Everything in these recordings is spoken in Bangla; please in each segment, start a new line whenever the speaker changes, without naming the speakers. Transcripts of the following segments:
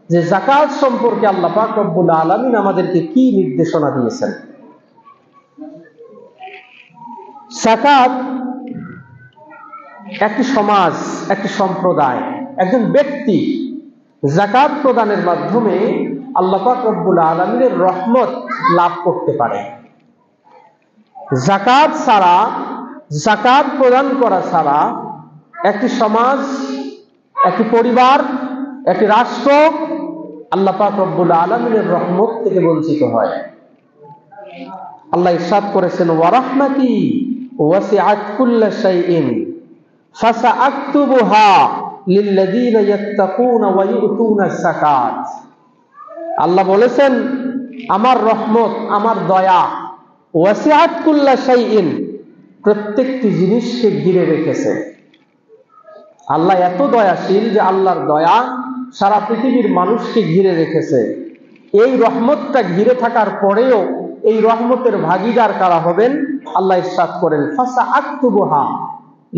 যে যাকাত সম্পর্কে আল্লাহ পাক রব্বুল আলামিন আমাদেরকে কি নির্দেশনা দিয়েছেন। যাকাত একটি সমাজ, একটি সম্প্রদায়, একজন ব্যক্তি যাকাত প্রদানের মাধ্যমে আল্লাহ পাক রব্বুল আলামিনের রহমত লাভ করতে পারে। যাকাত ছাড়া, যাকাত প্রদান করা ছাড়া একটি সমাজ, একটি পরিবার, একটি রাষ্ট্র আল্লাহ পাক রব্বুল আলামিনের রহমত থেকে বঞ্চিত হয়। আল্লাহ ইরশাদ করেছেন, ওয়া রাহমাতি ওয়াসিআত কুল্লা শাইইন ফাসাআকতুবুহা লিল্লাযীনা ইয়াত্তাকুনা ওয়া ইউতুনা যাকাত। আল্লাহ বলেছেন, আমার রহমত, আমার দয়া ওয়াসিআত কুল্লা শাইইন, প্রত্যেকটি জিনিসকে ঘিরে রেখেছে। আল্লাহ এত দয়াশীল যে আল্লাহর দয়া সারা পৃথিবীর মানুষকে ঘিরে রেখেছে। এই রহমতটা ঘিরে থাকার পরেও এই রহমতের ভাগীদার কারা হবেন? আল্লাহ ইরশাদ করেন, ফাসাআকতুবুহা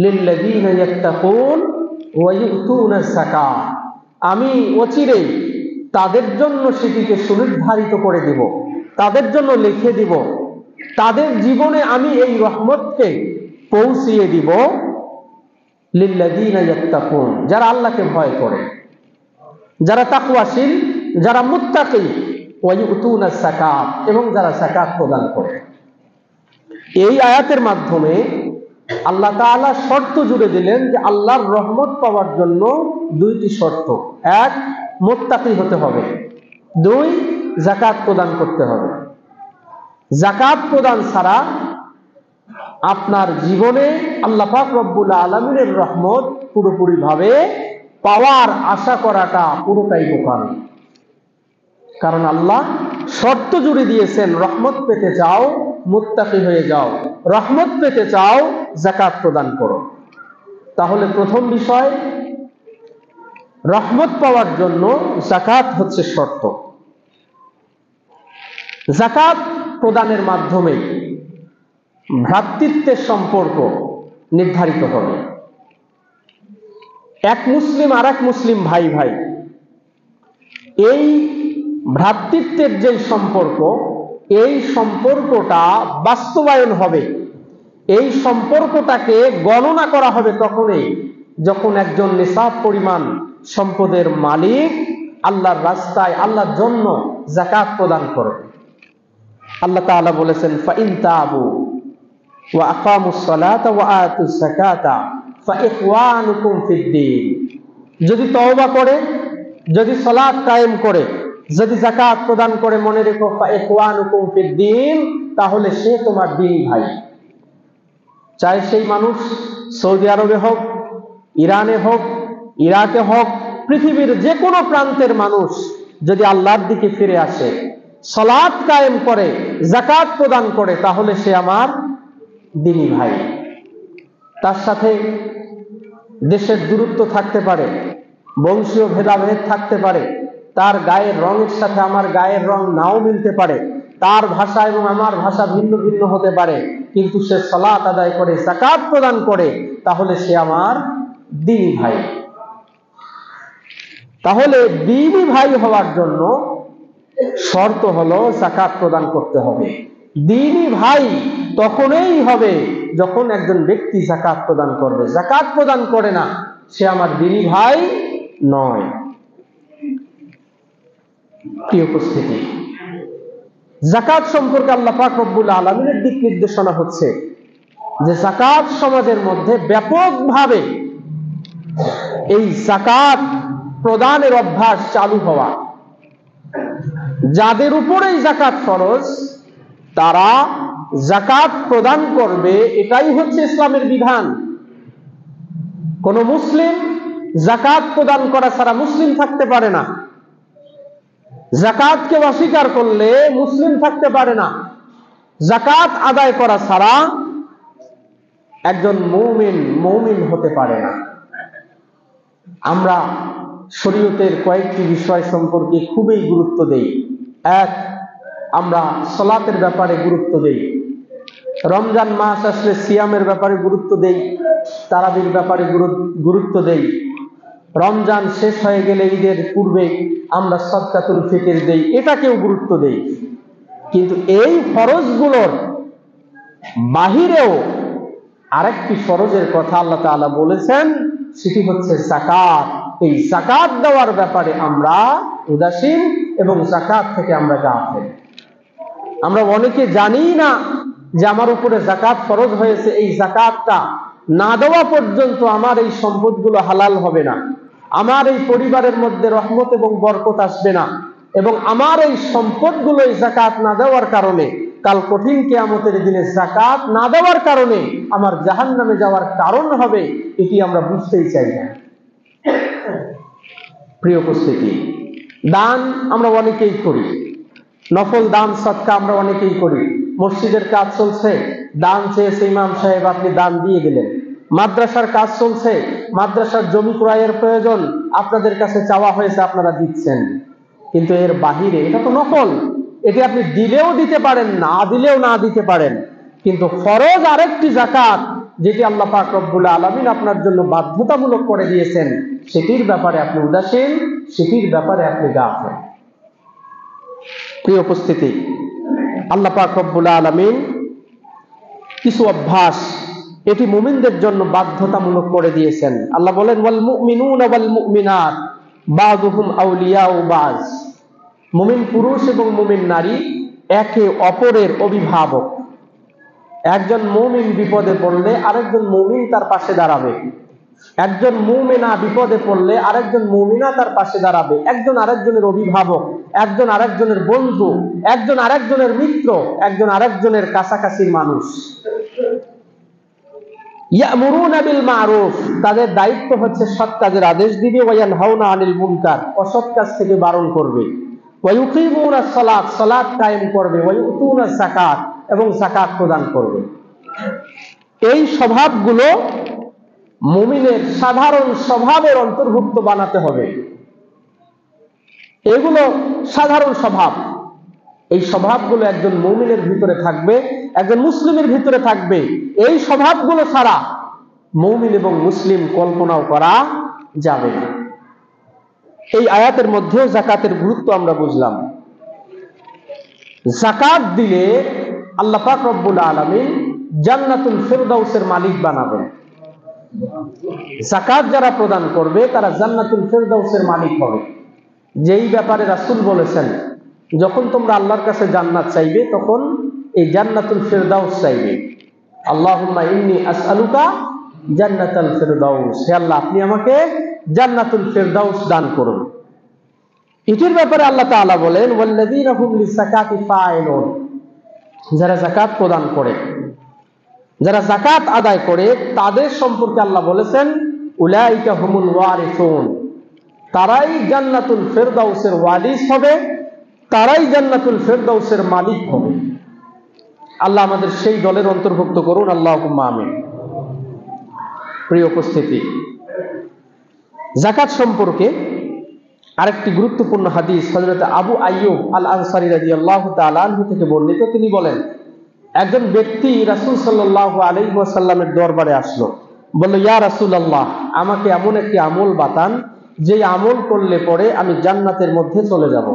লিল্লাযীনা ইয়াত্তাকুন ওয়া ইউতুনা যাকাত। আমি অচিরেই তাদের জন্য সেটিকে সুনির্ধারিত করে দিব, তাদের জন্য লিখে দিব, তাদের জীবনে আমি এই রহমতকে পৌঁছিয়ে দিব। লিল্লাযীনা ইয়াত্তাকুন, যারা আল্লাহকে ভয় করে, যারা তাকওয়াশীল, যারা মুত্তাকী, ওয়া ইউতুনা যাকাত, এবং যারা যাকাত প্রদান করে। এই আয়াতের মাধ্যমে আল্লাহ তাআলা শর্ত জুড়ে দিলেন যে আল্লাহর রহমত পাওয়ার জন্য দুইটি শর্ত। এক, মুত্তাকী হতে হবে। দুই, যাকাত প্রদান করতে হবে। যাকাত প্রদান ছাড়া আপনার জীবনে আল্লাহ পাক রব্বুল আলামিনের রহমত পুরোপুরি ভাবে পাওয়ার আশা করাটা পুরোটাই বোকামি। কারণ আল্লাহ শর্ত জুড়ে দিয়েছেন, রহমত পেতে চাও মুত্তাকী হয়ে যাও, রহমত পেতে চাও যাকাত প্রদান করো। তাহলে প্রথম বিষয়, রহমত পাওয়ার জন্য যাকাত হচ্ছে শর্ত। যাকাত প্রদানের মাধ্যমে ভ্রাতৃত্বের সম্পর্ক নির্ধারিত হবে। এক মুসলিম আর এক মুসলিম ভাই ভাই, এই ভ্রাতৃত্বের যে সম্পর্ক, এই সম্পর্কটা বাস্তবায়ন হবে। এই সম্পর্কটাকে গণনা করা হবে তখনই যখন একজন নিসাব পরিমাণ সম্পদের মালিক আল্লাহর রাস্তায়, আল্লাহর জন্য যাকাত প্রদান করবে। আল্লাহ তাআলা বলেছেন, ফাইন তাবু ওয়া আকামুস সালাতা ওয়া আতুজ যাকাতা ফাইখওয়ানুকুম ফিদ্দীন। যদি তওবা করে, যদি সালাত কায়েম করে, যদি যাকাত প্রদান করে, মনে রেখো ফাইখওয়ানুকুম ফিদ্দীন, তাহলে সে তোমার দ্বীনী ভাই। চাই সেই মানুষ সৌদি আরবে হোক, ইরানে হোক, ইরাকে হোক, পৃথিবীর যে কোনো প্রান্তের মানুষ যদি আল্লাহর দিকে ফিরে আসে, সালাত কায়েম করে, যাকাত প্রদান করে, তাহলে সে আমার দ্বীনী ভাই। তার সাথে দেশের দূরত্ব থাকতে পারে, বংশীয় ভেদাভেদ থাকতে পারে, তার গায়ের রঙের সাথে আমার গায়ের রং নাও মিলতে পারে, তার ভাষা এবং আমার ভাষা ভিন্ন ভিন্ন হতে পারে, কিন্তু সে সালাত আদায় করে, যাকাত প্রদান করে, তাহলে সে আমার দ্বীনী ভাই। তাহলে দ্বীনী ভাই হওয়ার জন্য শর্ত হলো যাকাত প্রদান করতে হবে। দ্বীনী ভাই তখনই হবে যখন একজন ব্যক্তি যাকাত প্রদান করবে। যাকাত প্রদান করে না, সে আমার দ্বীনী ভাই নয়। প্রিয় উপস্থিতি, যাকাত সম্পর্কে আল্লাহ পাক রব্বুল আলামিনের দিক নির্দেশনা হচ্ছে যে যাকাত সমাজের মধ্যে ব্যাপকভাবে এই যাকাত প্রদানের অভ্যাস চালু হওয়া। যাদের উপরেই যাকাত ফরজ তারা যাকাত প্রদান করবে, এটাই হচ্ছে ইসলামের বিধান। কোন মুসলিম যাকাত প্রদান করা ছাড়া মুসলিম থাকতে পারে না। যাকাতকে অস্বীকার করলে মুসলিম থাকতে পারে না। যাকাত আদায় করা ছাড়া একজন মুমিন হতে পারে না। আমরা শরীয়তের কয়েকটি বিষয় সম্পর্কে খুবই গুরুত্ব দেই। এক, আমরা সালাতের ব্যাপারে গুরুত্ব দেই। রমজান মাস আসলে সিয়ামের ব্যাপারে গুরুত্ব দেই, তারাবির ব্যাপারে গুরুত্ব দেই। রমজান শেষ হয়ে গেলে ঈদের পূর্বে আমরা সদকাতুল ফিতর দেই, এটাকেও গুরুত্ব দেই। কিন্তু এই ফরজগুলোর বাহিরেও আরেকটি ফরজের কথা আল্লাহ তাআলা বলেছেন, সেটি হচ্ছে যাকাত। এই যাকাত দেওয়ার ব্যাপারে আমরা উদাসীন এবং যাকাত থেকে আমরা গাফেল। আমরা অনেকে জানি না যে আমার উপরে যাকাত ফরজ হয়েছে, এই যাকাতটা না দেওয়া পর্যন্ত আমার এই সম্পদগুলো হালাল হবে না, আমার এই পরিবারের মধ্যে রহমত এবং বরকত আসবে না, এবং আমার এই সম্পদগুলো এই যাকাত না দেওয়ার কারণে কাল কঠিন কিয়ামতের দিনে যাকাত না দেওয়ার কারণে আমার জাহান্নামে যাওয়ার কারণ হবে, এটি আমরা বুঝতেই চাই না। প্রিয় উপস্থিতি, দান আমরা অনেকেই করি, নফল দান সদকা আমরা অনেকেই করি। মসজিদের কাজ চলছে, দান চেয়েছে ইমাম সাহেব, আপনি দান দিয়ে গেলেন। মাদ্রাসার কাজ চলছে, মাদ্রাসার জমি ক্রয়ের প্রয়োজন, আপনাদের কাছে চাওয়া হয়েছে, আপনারা দিচ্ছেন। কিন্তু এর বাহিরে এটা তো নফল, এটি আপনি দিলেও দিতে পারেন, না দিলেও না দিতে পারেন। কিন্তু ফরজ আরেকটি যাকাত, যেটি আল্লাহ পাক রব্বুল আলামিন আপনার জন্য বাধ্যতামূলক করে দিয়েছেন, সেটির ব্যাপারে আপনি উদাসীন, সেটির ব্যাপারে আপনি গাফেল। প্রিয় উপস্থিতি, আল্লাহ পাক রব্বুল আলামিন কিছু অভ্যাস এটি মুমিনদের জন্য বাধ্যতামূলক করে দিয়েছেন। আল্লাহ বলেন, ওয়াল মুমিনুনা ওয়াল মুমিনাত বাযুহুম আউলিয়াউ বায। মুমিন পুরুষ এবং মুমিন নারী একে অপরের অভিভাবক। একজন মুমিন বিপদে পড়লে আরেকজন মুমিন তার পাশে দাঁড়াবে, একজন মুমিনা বিপদে পড়লে আরেকজন মুমিনা তার পাশে দাঁড়াবে। একজন আরেকজনের অভিভাবক, একজন আরেকজনের বন্ধু, একজন আরেকজনের মিত্র, একজন আরেকজনের কাছাকাছির মানুষ। ইয়ামুরুনা বিল মারুফ, তাদের দায়িত্ব হচ্ছে সৎ কাজের আদেশ দিবে, ওয়া ইয়ানহাউনা আনিল মুনকার, অসৎ কাজ থেকে বারণ করবে, ওয়া ইউকিমুনাস সালাত, সালাত কায়েম করবে, ওয়া ইউতুনাস যাকাত, এবং যাকাত প্রদান করবে। এই স্বভাবগুলো মুমিনের সাধারণ স্বভাবের অন্তর্ভুক্ত বানাতে হবে। এগুলো সাধারণ স্বভাব, এই স্বভাবগুলো একজন মুমিনের ভিতরে থাকবে, একজন মুসলিমের ভিতরে থাকবে। এই স্বভাবগুলো ছাড়া মুমিন এবং মুসলিম কল্পনাও করা যাবে না। এই আয়াতের মধ্যেও যাকাতের গুরুত্ব আমরা বুঝলাম। যাকাত দিলে আল্লাহ পাক রব্বুল আলামিন জান্নাতুল ফিরদাউসের মালিক বানাবেন। যাকাত যারা প্রদান করবে তারা জান্নাতুল ফিরদাউসের মালিক হবে। যেই ব্যাপারে রাসূল বলেছেন, যখন তোমরা আল্লাহর কাছে জান্নাত চাইবে তখন এই জান্নাতুল ফিরদাউস চাইবে। আল্লাহুম্মা ইন্নী আসআলুকা জান্নাতুল ফিরদাউস, হে আল্লাহ আপনি আমাকে জান্নাতুল ফিরদাউস দান করুন। এটির ব্যাপারে আল্লাহ তাআলা বলেন, ওয়াল্লাযীনা হুম লিযাকাতি ফাইলুন, যারা যাকাত প্রদান করে, যারা যাকাত আদায় করে, তাদের সম্পর্কে আল্লাহ বলেছেন, উলাইকা হুমুল ওয়ারিসুন, তারাই জান্নাতুল ফিরদাউসের ওয়ারিস হবে, তারাই জান্নাতুল ফিরদাউসের মালিক হবে। আল্লাহ আমাদের সেই দলের অন্তর্ভুক্ত করুন, আল্লাহুম্মা আমিন। প্রিয় উপস্থিতি, যাকাত সম্পর্কে আরেকটি গুরুত্বপূর্ণ হাদিস হযরত আবু আইয়ুব আল আনসারী রাদিয়াল্লাহু তাআলা আনহু থেকে বর্ণিত। তিনি বলেন, একজন ব্যক্তি রাসূল সাল্লাল্লাহু আলাইহি ওয়াসাল্লামের দরবারে আসলো, বলল, ইয়া রাসূলুল্লাহ, আমাকে এমন একটি আমল বাতান যে আমল করলে পরে আমি জান্নাতের মধ্যে চলে যাব।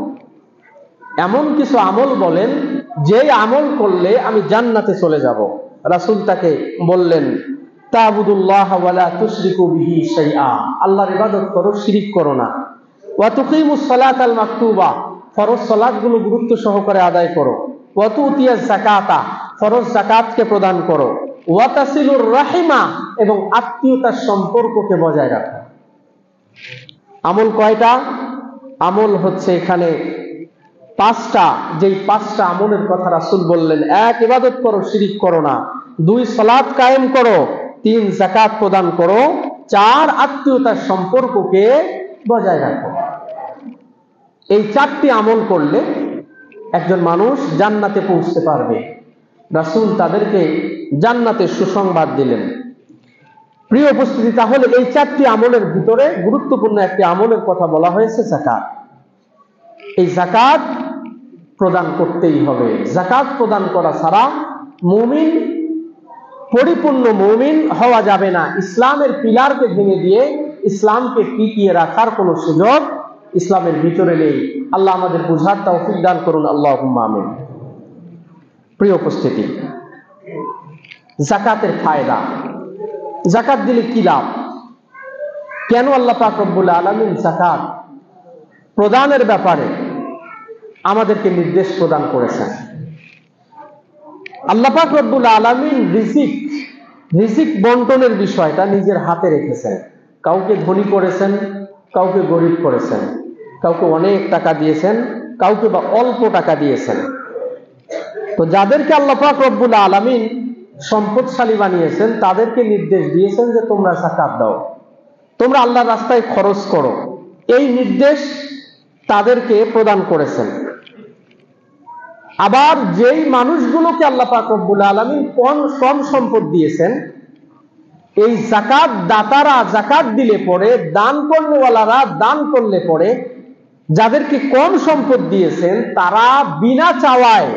এমন কিছু আমল বলেন যে আমল করলে আমি জান্নাতে চলে যাব। রাসূল তাকে বললেন, তা'বুদুল্লাহ ওয়া লা তুশরিকু বিহি শাইআ, আল্লাহর ইবাদত করো, শিরিক করো না। ওয়া তুকিমুস সালাতাল মাকতুবা, ফরজ সালাতগুলো গুরুত্ব সহকারে আদায় করো। ওয়া তুতিয়াজ যাকাতা, ফরজ যাকাতকে প্রদান করো। ওয়া তাসিলুর রাহিমা, এবং আত্মীয়তার সম্পর্ককে বজায় রাখো। আমল কয়টা? আমল হচ্ছে এখানে পাঁচটা। যেই পাঁচটা আমলের কথা রাসূল বললেন, এক, ইবাদত করো, শিরিক করো না। দুই, সালাত কায়েম করো। তিন, যাকাত প্রদান করো। চার, আত্মীয়তার সম্পর্ককে বজায় রাখো। এই চারটি আমল করলে একজন মানুষ জান্নাতে পৌঁছতে পারবে। রাসূল তাদেরকে জান্নাতের সুসংবাদ দিলেন। প্রিয় উপস্থিতি, তাহলে এই চারটি আমলের ভিতরে গুরুত্বপূর্ণ একটি আমলের কথা বলা হয়েছে, যাকাত। এই যাকাত প্রদান করতেই হবে। যাকাত প্রদান করা ছাড়া পরিপূর্ণ মুমিন হওয়া যাবে না। ইসলামের পিলারকে ভেঙে দিয়ে ইসলামকে টিকিয়ে রাখার কোনো সুযোগ ইসলামের ভিতরে নেই। আল্লাহ আমাদের বুঝার তৌফিক দান করুন, আল্লাহুম্মা আমিন। প্রিয় উপস্থিতি, যাকাতের ফায়দা, যাকাত দিলে কি লাভ, কেন আল্লাহ পাক রব্বুল আলামিন যাকাত প্রদানের ব্যাপারে আমাদেরকে নির্দেশ প্রদান করেছেন। আল্লাহ পাক রব্বুল আলামিন রিজিক বন্টনের বিষয়টা নিজের হাতে রেখেছেন। কাউকে ধনী করেছেন, কাউকে গরিব করেছেন, কাউকে অনেক টাকা দিয়েছেন, কাউকে বা অল্প টাকা দিয়েছেন। তো যাদেরকে আল্লাহ পাক রব্বুল আলামিন সম্পদশালী বানিয়েছেন তাদেরকে নির্দেশ দিয়েছেন যে তোমরা যাকাত দাও, তোমরা আল্লাহর রাস্তায় খরচ করো। এই নির্দেশ তাদেরকে প্রদান করেছেন। আবার যেই মানুষগুলোকে আল্লাহ পাক রব্বুল আলামিন কম সম্পদ দিয়েছেন, এই যাকাত দাতারা যাকাত দিলে পরে, দান করনেওয়ালারা দান করলে পরে, যাদেরকে কম সম্পদ দিয়েছেন তারা বিনা চাওয়ায়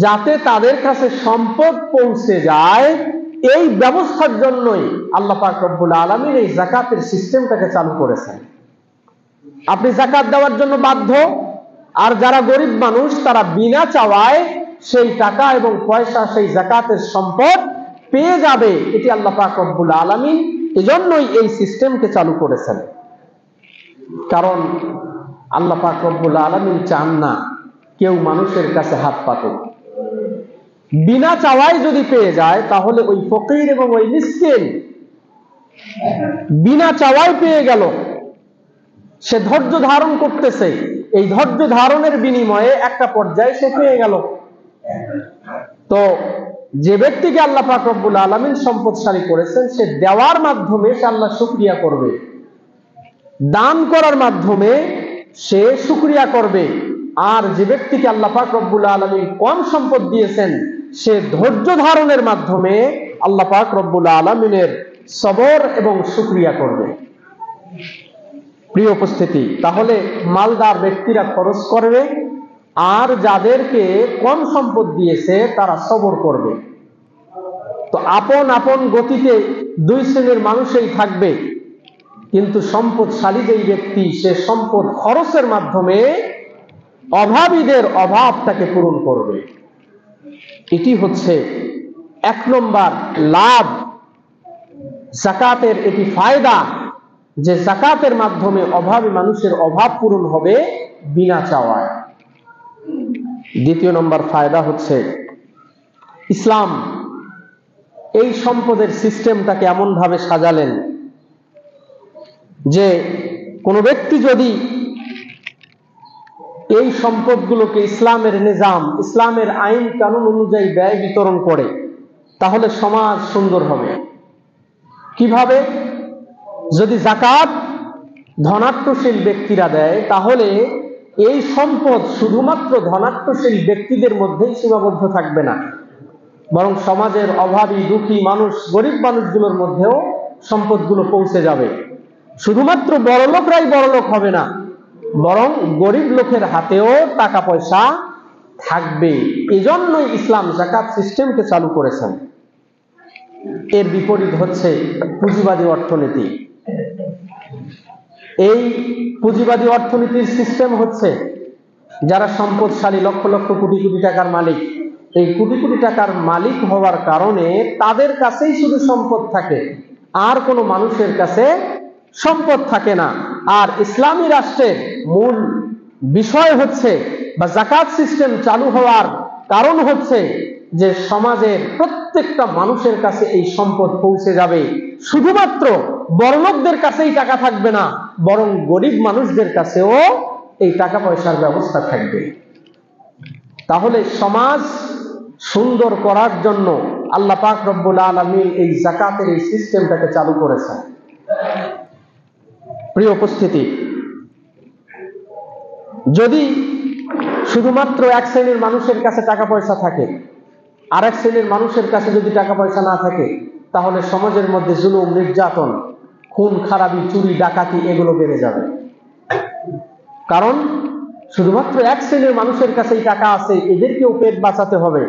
যাতে তাদের কাছে সম্পদ পৌঁছে যায়, এই ব্যবস্থার জন্যই আল্লাহ পাক রব্বুল আলামিন এই যাকাতের সিস্টেমটাকে চালু করেছেন। আপনি যাকাত দেওয়ার জন্য বাধ্য, আর যারা গরিব মানুষ তারা বিনা চাওয়ায় সেই টাকা এবং পয়সা, সেই যাকাতের সম্পদ পেয়ে যাবে। এটি আল্লাহ পাক রব্বুল আলামিন এজন্যই এই সিস্টেমকে চালু করেছেন। কারণ আল্লাহ পাক রব্বুল আলামিন চান না কেউ মানুষের কাছে হাত পাতুক। বিনা চাওয়ায় যদি পেয়ে যায় তাহলে ওই ফকির এবং ওই মিসকিন বিনা চাওয়ায় পেয়ে গেল, সে ধৈর্য ধারণ করতেছে, এই ধৈর্য ধারণের বিনিময়ে একটা পর্যায়ে সে পেয়ে গেল। তো যে ব্যক্তিকে আল্লাহ পাক রব্বুল আলামিন সম্পদশালী করেছেন, সে দেওয়ার মাধ্যমে সে আল্লাহ শুকরিয়া করবে, দান করার মাধ্যমে সে শুকরিয়া করবে। আর যে ব্যক্তিকে আল্লাহ পাক রব্বুল আলামিন কম সম্পদ দিয়েছেন, সে ধৈর্য ধারণের মাধ্যমে আল্লাহ পাক রব্বুল আলামিনের সবর এবং শুকরিয়া করবে। প্রিয় উপস্থিতি, তাহলে মালদার ব্যক্তিরা খরচ করবে, আর যাদেরকে কম সম্পদ দিয়েছে তারা সবর করবে। তো আপন আপন গতিতে দুই শ্রেণীর মানুষই থাকবে, কিন্তু সম্পদশালী যেই ব্যক্তি, সে সম্পদ খরচের মাধ্যমে অভাবীদের অভাবটাকে পূরণ করবে। এটি হচ্ছে এক নম্বর লাভ যাকাতের, এটি ফায়দা যে যাকাতের মাধ্যমে অভাবী মানুষের অভাব পূরণ হবে বিনা চাওয়ায়। দ্বিতীয় নম্বর ফায়দা হচ্ছে ইসলাম এই সম্পদের সিস্টেমটাকে এমন ভাবে সাজালেন যে কোনো ব্যক্তি যদি এই সম্পদগুলোকে ইসলামের নিজাম, ইসলামের আইন কানুন অনুযায়ী ব্যয় বিতরণ করে, তাহলে সমাজ সুন্দর হবে। কিভাবে? যদি যাকাত ধনাত্মশীল ব্যক্তিরা দেয়, তাহলে এই সম্পদ শুধুমাত্র ধনাত্মশীল ব্যক্তিদের মধ্যেই সীমাবদ্ধ থাকবে না, বরং সমাজের অভাবী দুঃখী মানুষ, গরিব মানুষগুলোর মধ্যেও সম্পদগুলো পৌঁছে যাবে। শুধুমাত্র বড় লোকরাই বড় লোক হবে না, বরং গরিব লোকের হাতেও টাকা পয়সা থাকবে। এজন্যই ইসলাম যাকাত সিস্টেমকে চালু করেছেন। এর বিপরীত হচ্ছে পুঁজিবাদী অর্থনীতি। এই পুঁজিবাদী অর্থনীতির সিস্টেম হচ্ছে যারা সম্পদশালী, লক্ষ লক্ষ কোটি কোটি টাকার মালিক, এই কোটি কোটি টাকার মালিক হওয়ার কারণে তাদের কাছেই শুধু সম্পদ থাকে, আর কোনো মানুষের কাছে সম্পদ থাকে না। আর ইসলামী রাষ্ট্রের মূল বিষয় হচ্ছে, বা যাকাত সিস্টেম চালু হওয়ার কারণ হচ্ছে যে সমাজের প্রত্যেকটা মানুষের কাছে এই সম্পদ পৌঁছে যাবে। শুধুমাত্র বড়লোকদের কাছেই টাকা থাকবে না, বরং গরিব মানুষদের কাছেও এই টাকা পয়সার ব্যবস্থা থাকবে। তাহলে সমাজ সুন্দর করার জন্য আল্লাহ পাক রব্বুল আলামিন এই যাকাতের এই সিস্টেমটাকে চালু করেছেন। প্রিয় উপস্থিতি, যদি শুধুমাত্র এক শ্রেণীর মানুষের কাছে টাকা পয়সা থাকে, আর এক শ্রেণীর মানুষের কাছে যদি টাকা পয়সা না থাকে, তাহলে সমাজের মধ্যে জুলুম, নির্যাতন, খুন খারাপি, চুরি ডাকাতি এগুলো বেড়ে যাবে। কারণ শুধুমাত্র এক শ্রেণীর মানুষের কাছেই টাকা আছে, এদেরকেও পেট বাঁচাতে হবে।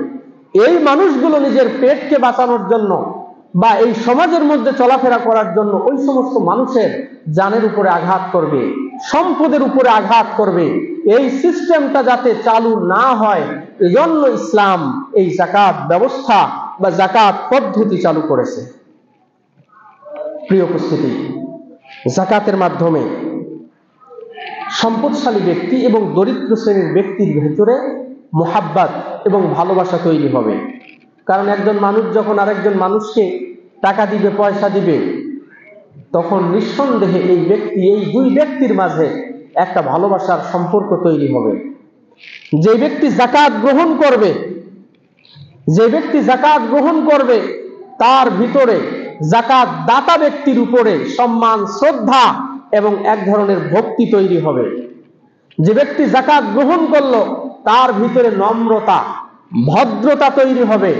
এই মানুষগুলো নিজের পেটকে বাঁচানোর জন্য বা এই সমাজের মধ্যে চলাফেরা করার জন্য ওই সমস্ত মানুষের জানের উপরে আঘাত করবে, সম্পদের উপরে আঘাত করবে, এই সিস্টেমটা যাতে চালু না হয়, এজন্য ইসলাম এই যাকাত ব্যবস্থা বা যাকাত পদ্ধতি চালু করেছে। প্রিয় উপস্থিতি, যাকাতের মাধ্যমে সম্পদশালী ব্যক্তি এবং দরিদ্র শ্রেণীর ব্যক্তির ভেতরে মোহাব্বত এবং ভালোবাসা তৈরি হবে। কারণ একজন মানুষ যখন আরেকজন মানুষকে টাকা দিবে, পয়সা দিবে, তখন নিঃসন্দেহে এই দুই ব্যক্তির মাঝে একটা ভালোবাসার সম্পর্ক তৈরি হবে। যে ব্যক্তি যাকাত গ্রহণ করবে তার ভিতরে যাকাত দাতা ব্যক্তির উপরে সম্মান, শ্রদ্ধা এবং এক ধরনের ভক্তি তৈরি হবে। যে ব্যক্তি যাকাত গ্রহণ করলো তার ভিতরে নম্রতা, ভদ্রতা তৈরি হবে।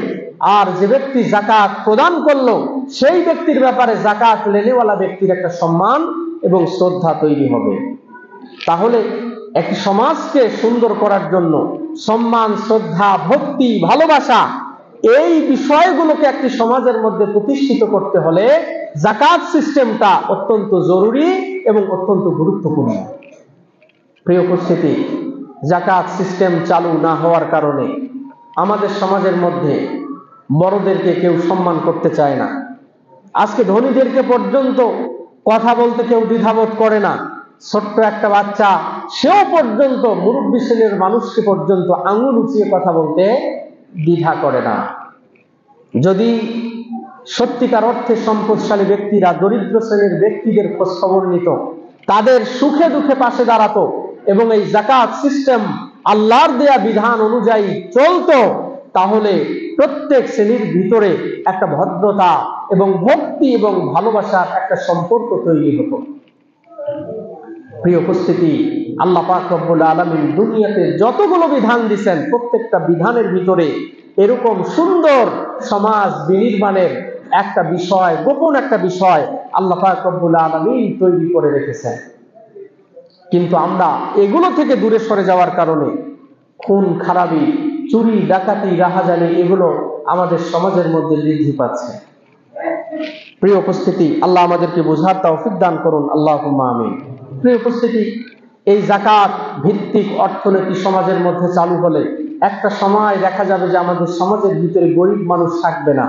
আর যে ব্যক্তি যাকাত প্রদান করলো সেই ব্যক্তির ব্যাপারে যাকাত লেনেওয়ালা ব্যক্তির একটা সম্মান এবং শ্রদ্ধা তৈরি হবে। তাহলে একটি সমাজকে সুন্দর করার জন্য সম্মান, শ্রদ্ধা, ভক্তি, ভালোবাসা, এই বিষয়গুলোকে একটি সমাজের মধ্যে প্রতিষ্ঠিত করতে হলে যাকাত সিস্টেমটা অত্যন্ত জরুরি এবং অত্যন্ত গুরুত্বপূর্ণ। প্রিয় উপস্থিতি, যাকাত সিস্টেম চালু না হওয়ার কারণে আমাদের সমাজের মধ্যে বড়দেরকে কেউ সম্মান করতে চায় না। আজকে ধনীদেরকে পর্যন্ত কথা বলতে কেউ দ্বিধাবোধ করে না। ছোট্ট একটা বাচ্চা, সেও পর্যন্ত মুরব্বী শ্রেণীর মানুষকে পর্যন্ত আঙুল উঁচিয়ে কথা বলতে দ্বিধা করে না। যদি সত্যিকার অর্থে সম্পদশালী ব্যক্তিরা দরিদ্র শ্রেণীর ব্যক্তিদের খোঁজ খবর নিত, তাদের সুখে দুঃখে পাশে দাঁড়াতো এবং এই যাকাত সিস্টেম আল্লাহর দেয়া বিধান অনুযায়ী চলতো, তাহলে প্রত্যেক শ্রেণীর ভিতরে একটা ভদ্রতা এবং ভক্তি এবং ভালোবাসার একটা সম্পর্ক তৈরি হতো। প্রিয় উপস্থিতি, আল্লাহ পাক রব্বুল আলামিন দুনিয়াতে যতগুলো বিধান দিয়েছেন, প্রত্যেকটা বিধানের ভিতরে এরকম সুন্দর সমাজ বিনির্মাণের একটা বিষয়, গোপন একটা বিষয় আল্লাহ পাক রব্বুল আলামিন তৈরি করে রেখেছেন। কিন্তু আমরা এগুলো থেকে দূরে সরে যাওয়ার কারণে খুন খারাপি, চুরি, ডাকাতি, রাহাজানি এগুলো আমাদের সমাজের মধ্যে বৃদ্ধি পাচ্ছে। প্রিয় উপস্থিতি, আল্লাহ আমাদেরকে বোঝার তৌফিক দান করুন, আল্লাহুম্মা আমিন। প্রিয় উপস্থিতি, এই যাকাত ভিত্তিক অর্থনীতি সমাজের মধ্যে চালু হলে একটা সময় দেখা যাবে যে আমাদের সমাজের ভিতরে গরিব মানুষ থাকবে না।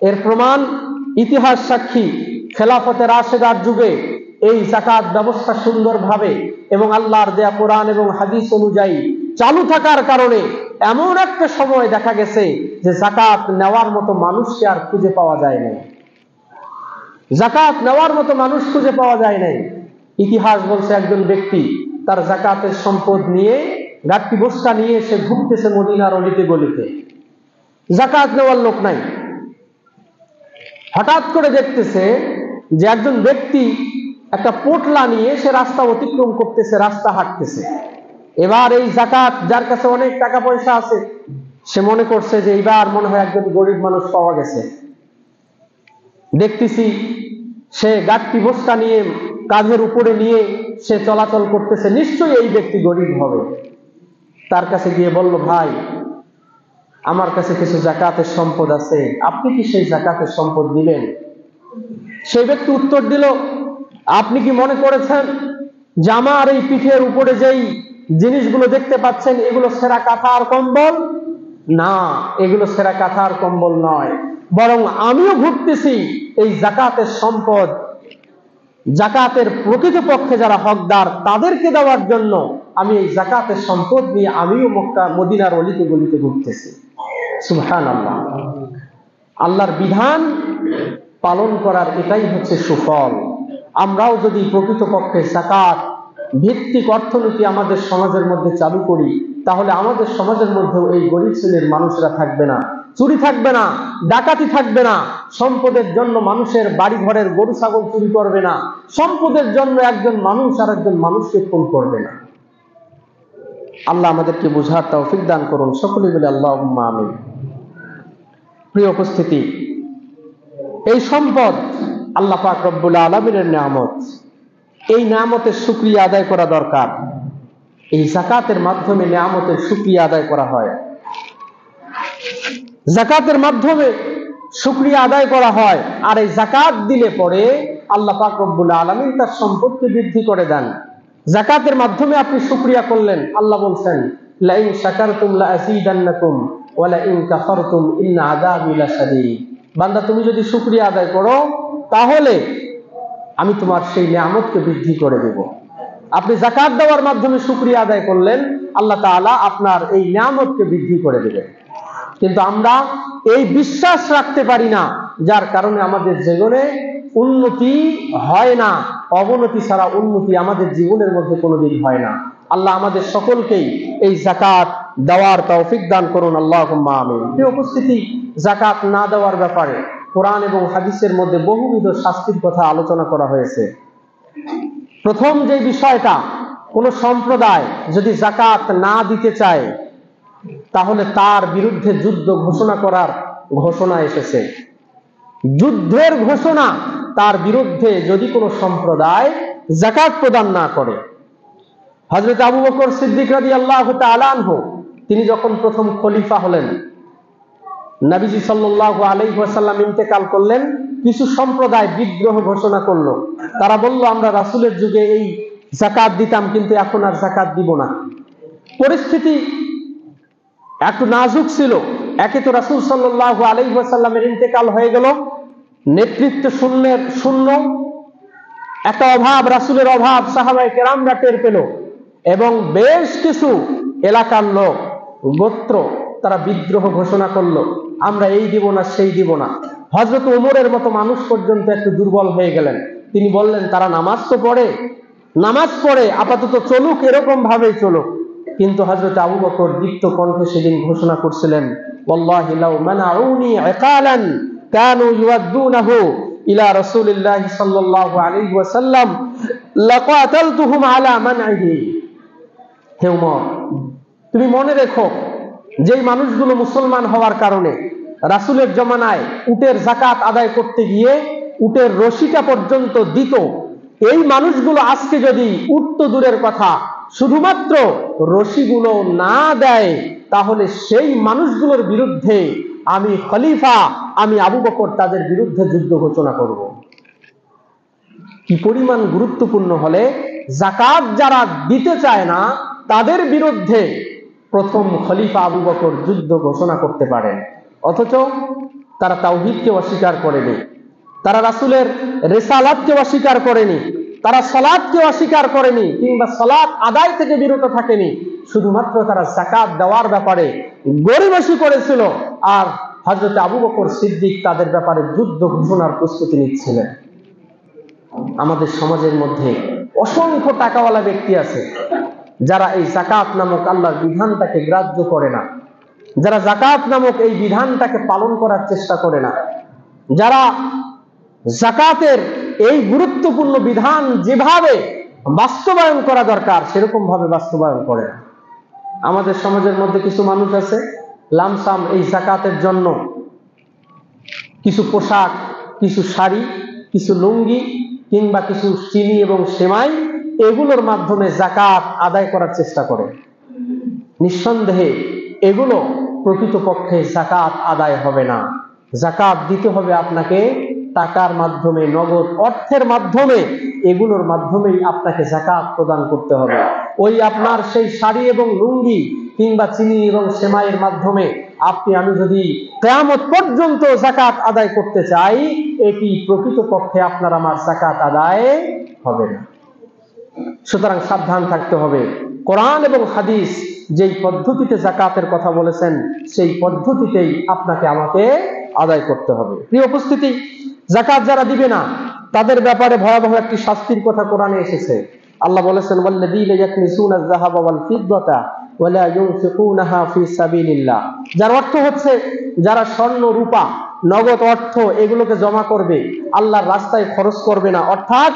এর প্রমাণ ইতিহাস সাক্ষী। খেলাফতে রাশেদার যুগে এই যাকাত ব্যবস্থা সুন্দরভাবে এবং আল্লাহর দেয়া কোরআন এবং হাদিস অনুযায়ী চালু থাকার কারণে এমন একটা সময় দেখা গেছে যে যাকাত নেওয়ার মতো মানুষকে আর খুঁজে পাওয়া যায় নাই। যাকাত নেওয়ার মতো মানুষ খুঁজে পাওয়া যায় নাই। ইতিহাস বলছে একজন ব্যক্তি তার যাকাতের সম্পদ নিয়ে, গাট্টি বস্তা নিয়ে সে ঘুরতেছে মদিনার অলিতে গলিতে, যাকাত নেওয়ার লোক নাই। হঠাৎ করে দেখতেছে যে একজন ব্যক্তি একটা পোটলা নিয়ে সে রাস্তা অতিক্রম করতেছে, রাস্তা হাঁটতেছে। এবার এই যাকাত, যার কাছে অনেক টাকা পয়সা আছে, সে মনে করছে যে এইবার মনে হয় একজন গরিব মানুষ পাওয়া গেছে। দেখতেছি সে গাট্টি বস্তা নিয়ে, কাঁধের উপরে নিয়ে সে চলাচল করতেছে, নিশ্চয়ই এই ব্যক্তি গরিব হবে। তার কাছে গিয়ে বলল, ভাই, আমার কাছে কিছু যাকাতের সম্পদ আছে, আপনি কি সেই যাকাতের সম্পদ দিবেন? সেই ব্যক্তি উত্তর দিল, আপনি কি মনে করেছেন যে আমার এই পিঠের উপরে যেই জিনিসগুলো দেখতে পাচ্ছেন এগুলো সেরা কাঁথা আর কম্বল? না, এগুলো সেরা কাঁথা আর কম্বল নয়, বরং আমিও ঘুরতেছি এই যাকাতের সম্পদ, যাকাতের প্রকৃতপক্ষে যারা হকদার তাদেরকে দেওয়ার জন্য আমি এই যাকাতের সম্পদ নিয়ে আমিও মক্কা মদিনার অলিতে গলিতে ঘুরতেছি। সুবহানাল্লাহ। আল্লাহর বিধান পালন করার এটাই হচ্ছে সুফল। আমরাও যদি প্রকৃতপক্ষে যাকাত ভিত্তিক অর্থনীতি আমাদের সমাজের মধ্যে চালু করি, তাহলে আমাদের সমাজের মধ্যেও এই গরিব শ্রেণীর মানুষরা থাকবে না, চুরি থাকবে না, ডাকাতি থাকবে না, সম্পদের জন্য মানুষের বাড়ি ঘরের গরু ছাগল চুরি করবে না, সম্পদের জন্য একজন মানুষ আর একজন মানুষকে খুন করবে না। আল্লাহ আমাদেরকে বোঝার তৌফিক দান করুন, সকলে বলে আল্লাহুম্মা আমিন। প্রিয় উপস্থিতি, এই সম্পদ আল্লাহ পাক রব্বুল আলামিনের নিয়ামত। এই নিয়ামতের শুকরিয়া আদায় করা দরকার। এই যাকাতের মাধ্যমে নিয়ামতের শুকরিয়া আদায় করা হয়। যাকাতের মাধ্যমে শুকরিয়া আদায় করা হয়। আর এই যাকাত দিলে পরে আল্লাহ পাক রব্বুল আলামিন তার সম্পদকে বৃদ্ধি করে দেন। যাকাতের মাধ্যমে আপনি শুকরিয়া করলেন, আল্লাহ বলছেন লাইন শাকারতুম লাযীদান্নাকুম ওয়া লাইন কাফারতুম ইন্না আযাবি লাশাদীদ। বান্দা, তুমি যদি শুকরিয়া আদায় করো তাহলে আমি তোমার সেই নিয়ামতকে বৃদ্ধি করে দেব। আপনি যাকাত দেওয়ার মাধ্যমে শুকরিয়া আদায় করলেন, আল্লাহ তাআলা আপনার এই নিয়ামতকে বৃদ্ধি করে দেবেন। কিন্তু আমরা এই বিশ্বাস রাখতে পারি না, যার কারণে আমাদের জীবনে উন্নতি হয় না। অবনতি ছাড়া উন্নতি আমাদের জীবনের মধ্যে কোনোদিন হয় না। আল্লাহ আমাদের সকলকেই এই যাকাত দেওয়ার তৌফিক দান করুন, আল্লাহুম্মা আমিন। প্রিয় উপস্থিতি, যাকাত না দেওয়ার ব্যাপারে কোরআন এবং হাদিসের মধ্যে বহুবিধ শাস্তির কথা আলোচনা করা হয়েছে। প্রথম যে বিষয়টা, কোন সম্প্রদায় যদি যাকাত না দিতে চায় তাহলে তার বিরুদ্ধে যুদ্ধ ঘোষণা করার ঘোষণা এসেছে। যুদ্ধের ঘোষণা তার বিরুদ্ধে যদি কোনো সম্প্রদায় যাকাত প্রদান না করে। হযরত আবু বকর সিদ্দিক রাদিয়াল্লাহু তাআলা আনহু তিনি যখন প্রথম খলিফা হলেন, নবীজি সাল্লাল্লাহু আলাইহি ওয়াসাল্লাম ইন্তেকাল করলেন, কিছু সম্প্রদায় বিদ্রোহ ঘোষণা করলো। তারা বলল, আমরা রাসূলের যুগে এই যাকাত দিতাম, কিন্তু এখন আর যাকাত দিব না। পরিস্থিতি একটু নাজুক ছিল। একে তো রাসূল সাল্লাল্লাহু আলাইহি ওয়াসাল্লামের ইন্তেকাল হয়ে গেল, নেতৃত্ব শূন্য, একটা অভাব, রাসূলের অভাব সাহাবায়ে কেরামরা টের পেল, এবং বেশ কিছু এলাকার লোক, গোত্র, তারা বিদ্রোহ ঘোষণা করলো, আমরা এই দিব না সেই দিব না। হযরত ওমরের মতো মানুষ পর্যন্ত একটু দুর্বল হয়ে গেলেন। তিনি বললেন, তারা নামাজ পড়ে আপাতত চলুক, এরকম ভাবেই চলুক। কিন্তু হযরত আবু বকর দীপ্ত কণ্ঠে সেদিন ঘোষণা করছিলেন, ওয়াল্লাহি লাউ মানাউনি ইকালান কানু ইউআদ্দুনাহু ইলা রাসূলিল্লাহি সাল্লাল্লাহু আলাইহি ওয়াসাল্লাম লাকাতালতুহুম আলা মানইহি। হে ওমর, তুমি মনে রেখো, যেই মানুষগুলো মুসলমান হওয়ার কারণে রাসূলের জমানায় উটের যাকাত আদায় করতে গিয়ে উটের রশিটা পর্যন্ত দিত, এই মানুষগুলো আজকে যদি উট তো দূরের কথা, শুধুমাত্র রশিগুলো না দেয়, তাহলে সেই মানুষগুলোর বিরুদ্ধে আমি খলিফা, আমি আবু বকর তাদের বিরুদ্ধে যুদ্ধ ঘোষণা করব। কি পরিমাণ গুরুত্বপূর্ণ হলে যাকাত যারা দিতে চায় না তাদের বিরুদ্ধে প্রথম খলিফা আবু বকর যুদ্ধ ঘোষণা করতে পারেন। অথচ তারা তাওহীদকে অস্বীকার করেনি, তারা রাসূলের রিসালাতকে অস্বীকার করেনি, তারা সালাতকে অস্বীকার করেনি, কিংবা সালাত আদায় থেকে বিরত থাকেনি। শুধুমাত্র তারা যাকাত দেওয়ার ব্যাপারে গরিমসি করেছিল, আর হযরত আবু বকর সিদ্দিক তাদের ব্যাপারে যুদ্ধ ঘোষণার প্রস্তুতি নিচ্ছিলেন। আমাদের সমাজের মধ্যে অসংখ্য টাকাওয়ালা ব্যক্তি আছে যারা এই যাকাত নামক আল্লাহর বিধানটাকে গ্রাহ্য করে না, যারা যাকাত নামক এই বিধানটাকে পালন করার চেষ্টা করে না, যারা যাকাতের এই গুরুত্বপূর্ণ বিধান যেভাবে বাস্তবায়ন করা দরকার সেরকম ভাবে বাস্তবায়ন করে না। আমাদের সমাজের মধ্যে কিছু মানুষ আছে লামসাম এই যাকাতের জন্য কিছু পোশাক, কিছু শাড়ি, কিছু লুঙ্গি, কিংবা কিছু চিনি এবং সেমাই, এগুলোর মাধ্যমে যাকাত আদায় করার চেষ্টা করে। নিঃসন্দেহে এগুলো প্রকৃতপক্ষে যাকাত আদায় হবে না। যাকাত দিতে হবে আপনাকে টাকার মাধ্যমে, নগদ অর্থের মাধ্যমে, এগুলোর মাধ্যমেই আপনাকে যাকাত প্রদান করতে হবে। ওই আপনার সেই শাড়ি এবং লুঙ্গি কিংবা চিনি এবং সেমাইয়ের মাধ্যমে আমি যদি কিয়ামত পর্যন্ত যাকাত আদায় করতে চাই, এটি প্রকৃতপক্ষে আপনার আমার যাকাত আদায় হবে না। সুতরাং সাবধান থাকতে হবে। কোরআন এবং হাদিস যেই পদ্ধতিতে যাকাতের কথা বলেছেন সেই পদ্ধতিতেই আপনাকে আমাকে আদায় করতে হবে। প্রিয় উপস্থিতি, যাকাত যারা দিবে না তাদের ব্যাপারে ভয়াবহ একটি শাস্তির কথা কোরআনে এসেছে। আল্লাহ বলেছেন, ওয়াল্লাযীনা ইয়াকনিসুনা আয-যাহাবা ওয়াল ফিদ্দাতা ওয়া লা ইউনফিকুনাহা ফি সাবিলিল্লাহ। যার অর্থ হচ্ছে যারা স্বর্ণ, রূপা, নগদ অর্থ এগুলোকে জমা করবে, আল্লাহর রাস্তায় খরচ করবে না, অর্থাৎ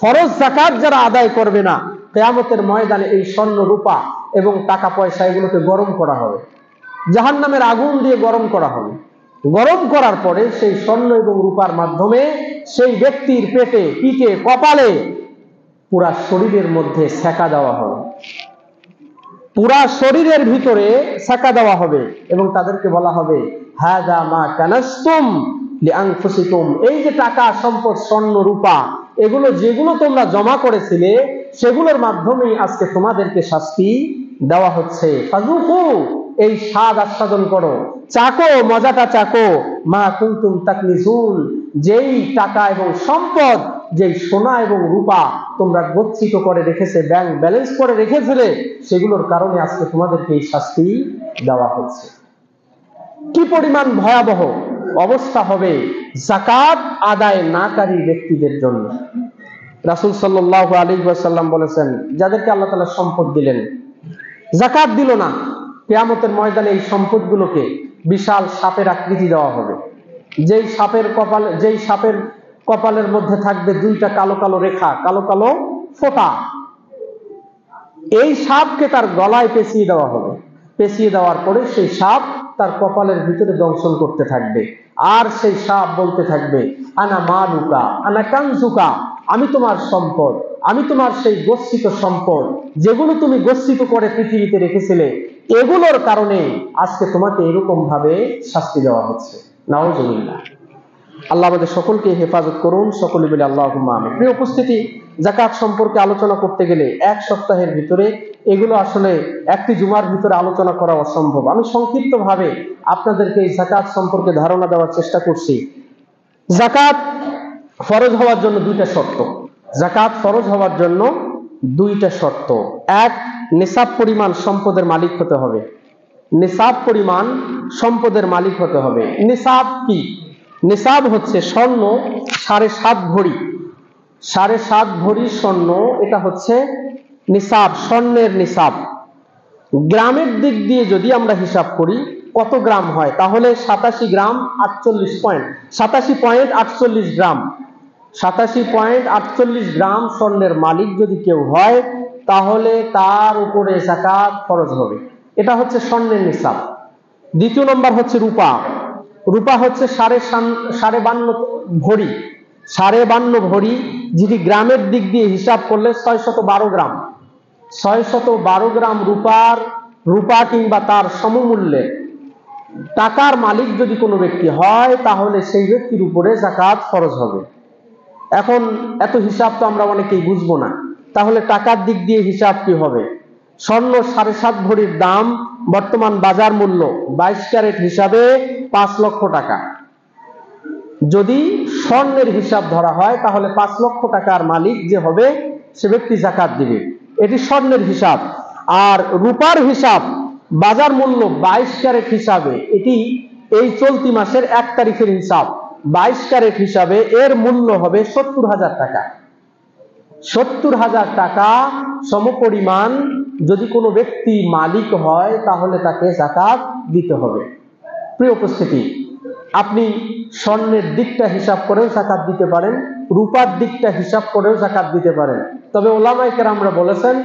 ফরজ যাকাত যারা আদায় করবে না, কিয়ামতের ময়দানে এই স্বর্ণ, রূপা এবং টাকা পয়সা এগুলোকে গরম করা হবে, জাহান্নামের আগুন দিয়ে গরম করা হবে। গরম করার পরে সেই স্বর্ণ এবং রূপার মাধ্যমে সেই ব্যক্তির পেটে, পিঠে, কপালে, পুরা শরীরের মধ্যে সেকা দেওয়া হবে, পুরা শরীরের ভিতরে সেকা দেওয়া হবে, এবং তাদেরকে বলা হবে হাযা মা কানাসতুম লিআনফুসিকুম, এই যে টাকা সম্পদ স্বর্ণ রূপা এগুলো যেগুলো তোমরা জমা করেছিলে সেগুলোর মাধ্যমেই আজকে তোমাদেরকে শাস্তি দেওয়া হচ্ছে। ফাযুকু, এই স্বাদ আস্বাদন করো, চাকো, মজাটা চাকো, মা কুনতুম তাকনিজুন, যেই টাকা এবং সম্পদ, যেই সোনা এবং রূপা তোমরা গচ্ছিত করে রেখেছে, ব্যাংক ব্যালেন্স করে রেখেছিলে, সেগুলোর কারণে আজকে তোমাদেরকে এই শাস্তি দেওয়া হচ্ছে। কি পরিমাণ ভয়াবহ অবস্থা হবে যাকাত আদায় নাকারী ব্যক্তিদের জন্য। রাসূল সাল্লাল্লাহু আলাইহি ওয়াসাল্লাম বলেছেন, যাদেরকে আল্লাহ তাআলা সম্পদ দিলেন, যাকাত দিল না, কিয়ামতের ময়দানে এই সম্পদগুলোকে বিশাল সাপের আকৃতি দেওয়া হবে। যেই সাপের কপালের মধ্যে থাকবে দুইটা কালো কালো রেখা, কালো কালো ফোঁটা, এই সাপকে তার গলায় পেঁচিয়ে দেওয়া হবে। পেঁচিয়ে দেওয়ার পরে সেই সাপ তার কপালের ভিতরে দংশন করতে থাকবে, আর সেই সাপ বলতে থাকবে, আনা মালুকা আনা কানজুকা, আমি তোমার সম্পদ, আমি তোমার সেই গচ্ছিত সম্পদ, যেগুলো তুমি গচ্ছিত করে পৃথিবীতে রেখেছিলে, এগুলোর কারণে আজকে তোমাকে এরকম ভাবে শাস্তি দেওয়া হচ্ছে। নাউজুবিল্লাহ। আল্লাহ আমাদের সকলকে হেফাজত করুন, সকলে বলে আল্লাহুম্মা আমিন। প্রিয় উপস্থিতি, যাকাত সম্পর্কে আলোচনা করতে গেলে এক সপ্তাহের ভিতরে এগুলো আসলে একটি জুমার ভিতরে আলোচনা করা অসম্ভব। আমি সংক্ষিপ্তভাবে আপনাদেরকে এই যাকাত সম্পর্কে ধারণা দেওয়ার চেষ্টা করছি। যাকাত ফরজ হওয়ার জন্য দুইটা শর্ত। যাকাত ফরজ হওয়ার জন্য দুইটা শর্ত। এক, নিসাব পরিমাণ সম্পদের মালিক হতে হবে। নিসাব পরিমাণ সম্পদের মালিক হতে হবে। নিসাব কি? নিসাব হচ্ছে স্বর্ণ 7.5 ভরি, 7.5 ভরি স্বর্ণ, এটা হচ্ছে নিসাব, স্বর্ণের নিসাব। গ্রামের দিক দিয়ে যদি আমরা হিসাব করি কত গ্রাম হয়, তাহলে 87 গ্রাম 48 পয়েন্ট, 87.48 গ্রাম, 87.48 গ্রাম স্বর্ণের মালিক যদি কেউ হয়, তাহলে তার উপরে যাকাত ফরজ হবে। এটা হচ্ছে স্বর্ণের নিসাব। দ্বিতীয় নম্বর হচ্ছে রূপা। রূপা হচ্ছে 52.5 ভরি, 52.5 ভরি, যেটি গ্রামের দিক দিয়ে হিসাব করলে 612 গ্রাম, 612 গ্রাম রূপা কিংবা তার সমমূল্যের টাকার মালিক যদি কোনো ব্যক্তি হয়, তাহলে সেই ব্যক্তির উপরে যাকাত ফরজ হবে। এখন এত হিসাব তো আমরা অনেকেই বুঝবো না, তাহলে টাকার দিক দিয়ে হিসাব কি হবে? স্বর্ণ 7.5 ভরির দাম বর্তমান বাজার মূল্য 22 ক্যারেট হিসাবে 5 লক্ষ টাকা। যদি স্বর্ণের হিসাব ধরা হয়, তাহলে 5 লক্ষ টাকার মালিক যে হবে সে ব্যক্তি যাকাত দিবে। এটি স্বর্ণের হিসাব। আর রূপার হিসাব বাজার মূল্য 22 ক্যারেট হিসাবে, এটি এই চলতি মাসের 1 তারিখের হিসাব, 22 ক্যারেট হিসাবে এর মূল্য হবে 70,000 টাকা। 70,000 টাকা সমপরিমাণ যদি কোনো ব্যক্তি মালিক হয়, তাহলে তাকে যাকাত দিতে হবে। প্রিয় উপস্থিতি, আপনি স্বর্ণের দিকটা হিসাব করেও যাকাত দিতে পারেন, রূপার দিকটা হিসাব করেও যাকাত দিতে পারেন। তবে ওলামায়ে কেরামরা বলেছেন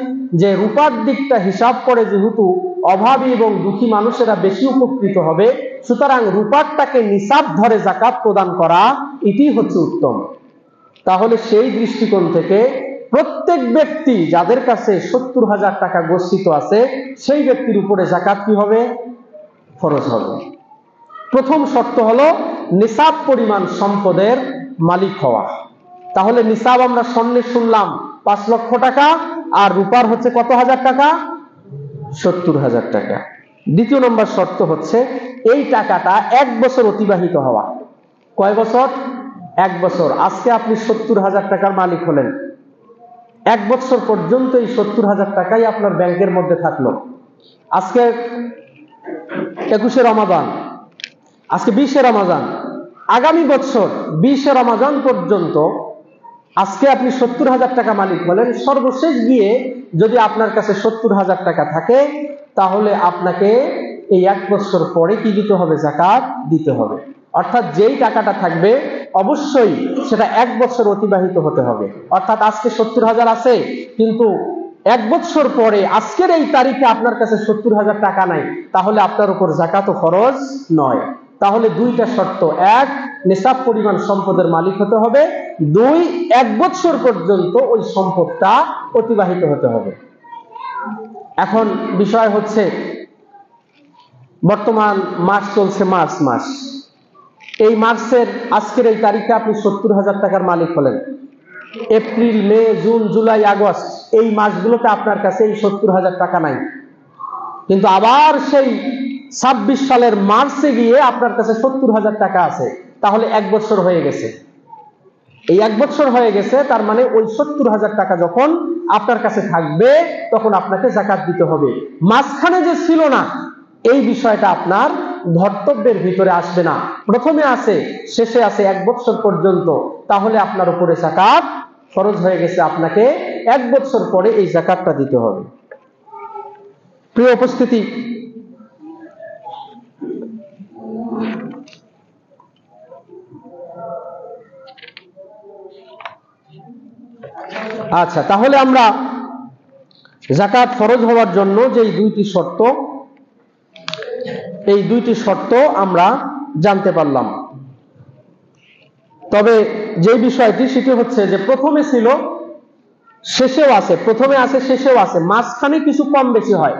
যে রূপার দিকটা হিসাব করে যেহেতু অভাবী এবং দুঃখী মানুষেরা বেশি উপকৃত হবে, সুতরাং রূপারটাকে নিসাব ধরে যাকাত প্রদান করা এটি হচ্ছে উত্তম। তাহলে সেই দৃষ্টিকোণ থেকে প্রত্যেক ব্যক্তি যাদের কাছে 70,000 টাকা গচ্ছিত আছে, সেই ব্যক্তির উপরে যাকাত কি হবে? ফরজ হবে। প্রথম শর্ত হলো নিসাব পরিমাণ সম্পদের মালিক হওয়া। তাহলে নিসাব আমরা স্বর্ণে শুনলাম 5 লক্ষ টাকা, আর রূপার হচ্ছে কত হাজার টাকা? 70,000 টাকা। দ্বিতীয় নম্বর শর্ত হচ্ছে এই টাকাটা 1 বছর অতিবাহিত হওয়া। কয় বছর? 1 বছর। আজকে আপনি 70,000 টাকার মালিক হলেন, 1 বছর পর্যন্ত এই 70,000 টাকাই আপনার ব্যাংকের মধ্যে থাকলো। আজকে 21শে রমাদান, আজকে 20শে রমাদান, আগামী বছর 20শে রমাদান পর্যন্ত আজকে আপনি 70,000 টাকা মালিক হলেন। সর্বশেষ গিয়ে যদি আপনার কাছে 70,000 টাকা থাকে, তাহলে আপনাকে এই 1 বছর পরে কি দিতে হবে? যাকাত দিতে হবে। অর্থাৎ যেই টাকাটা থাকবে অবশ্যই সেটা 1 বছর অতিবাহিত হতে হবে। অর্থাৎ আজকে 70,000 আছে, কিন্তু 1 বছর পরে আজকের এই তারিখে আপনার কাছে 70,000 টাকা নাই, তাহলে আপনার উপর যাকাত ফরজ নয়। তাহলে দুইটা শর্ত: 1, নিসাব পরিমাণ সম্পদের মালিক হতে হবে; 2, 1 বছর পর্যন্ত ওই সম্পদটা অতিবাহিত হতে হবে। এখন বিষয় হচ্ছে বর্তমান মাস চলছে মার্চ মাস। এই মার্চের আজকের এই তারিখে আপনি 70,000 টাকার মালিক হলেন। এপ্রিল, মে, জুন, জুলাই, আগস্ট এই মাসগুলোতে আপনার কাছে এই 70,000 টাকা নাই, কিন্তু আবার সেই 26 সালের মার্চে গিয়ে আপনার কাছে 70,000 টাকা আছে। তাহলে 1 বছর হয়ে গেছে। এই 1 বছর হয়ে গেছে, তার মানে ওই 70,000 টাকা যখন আপনার কাছে থাকবে তখন আপনাকে যাকাত দিতে হবে। মাঝখানে যে ছিল না, এই বিষয়টা আপনার ধর্তব্যের ভিতরে আসবে না। প্রথমে আছে, শেষে আছে 1 বছর পর্যন্ত, তাহলে আপনার উপরে যাকাত ফরজ হয়ে গেছে। আপনাকে 1 বছর পরে এই যাকাতটা দিতে হবে। প্রিয় উপস্থিতি, আচ্ছা, তাহলে আমরা যাকাত ফরজ হওয়ার জন্য যে এই দুইটি শর্ত আমরা জানতে পারলাম। তবে যে বিষয়টি সেটি হচ্ছে যে প্রথমে ছিল, শেষেও আছে, প্রথমে আছে, শেষেও আছে, মাঝখানে কিছু কম বেশি হয়।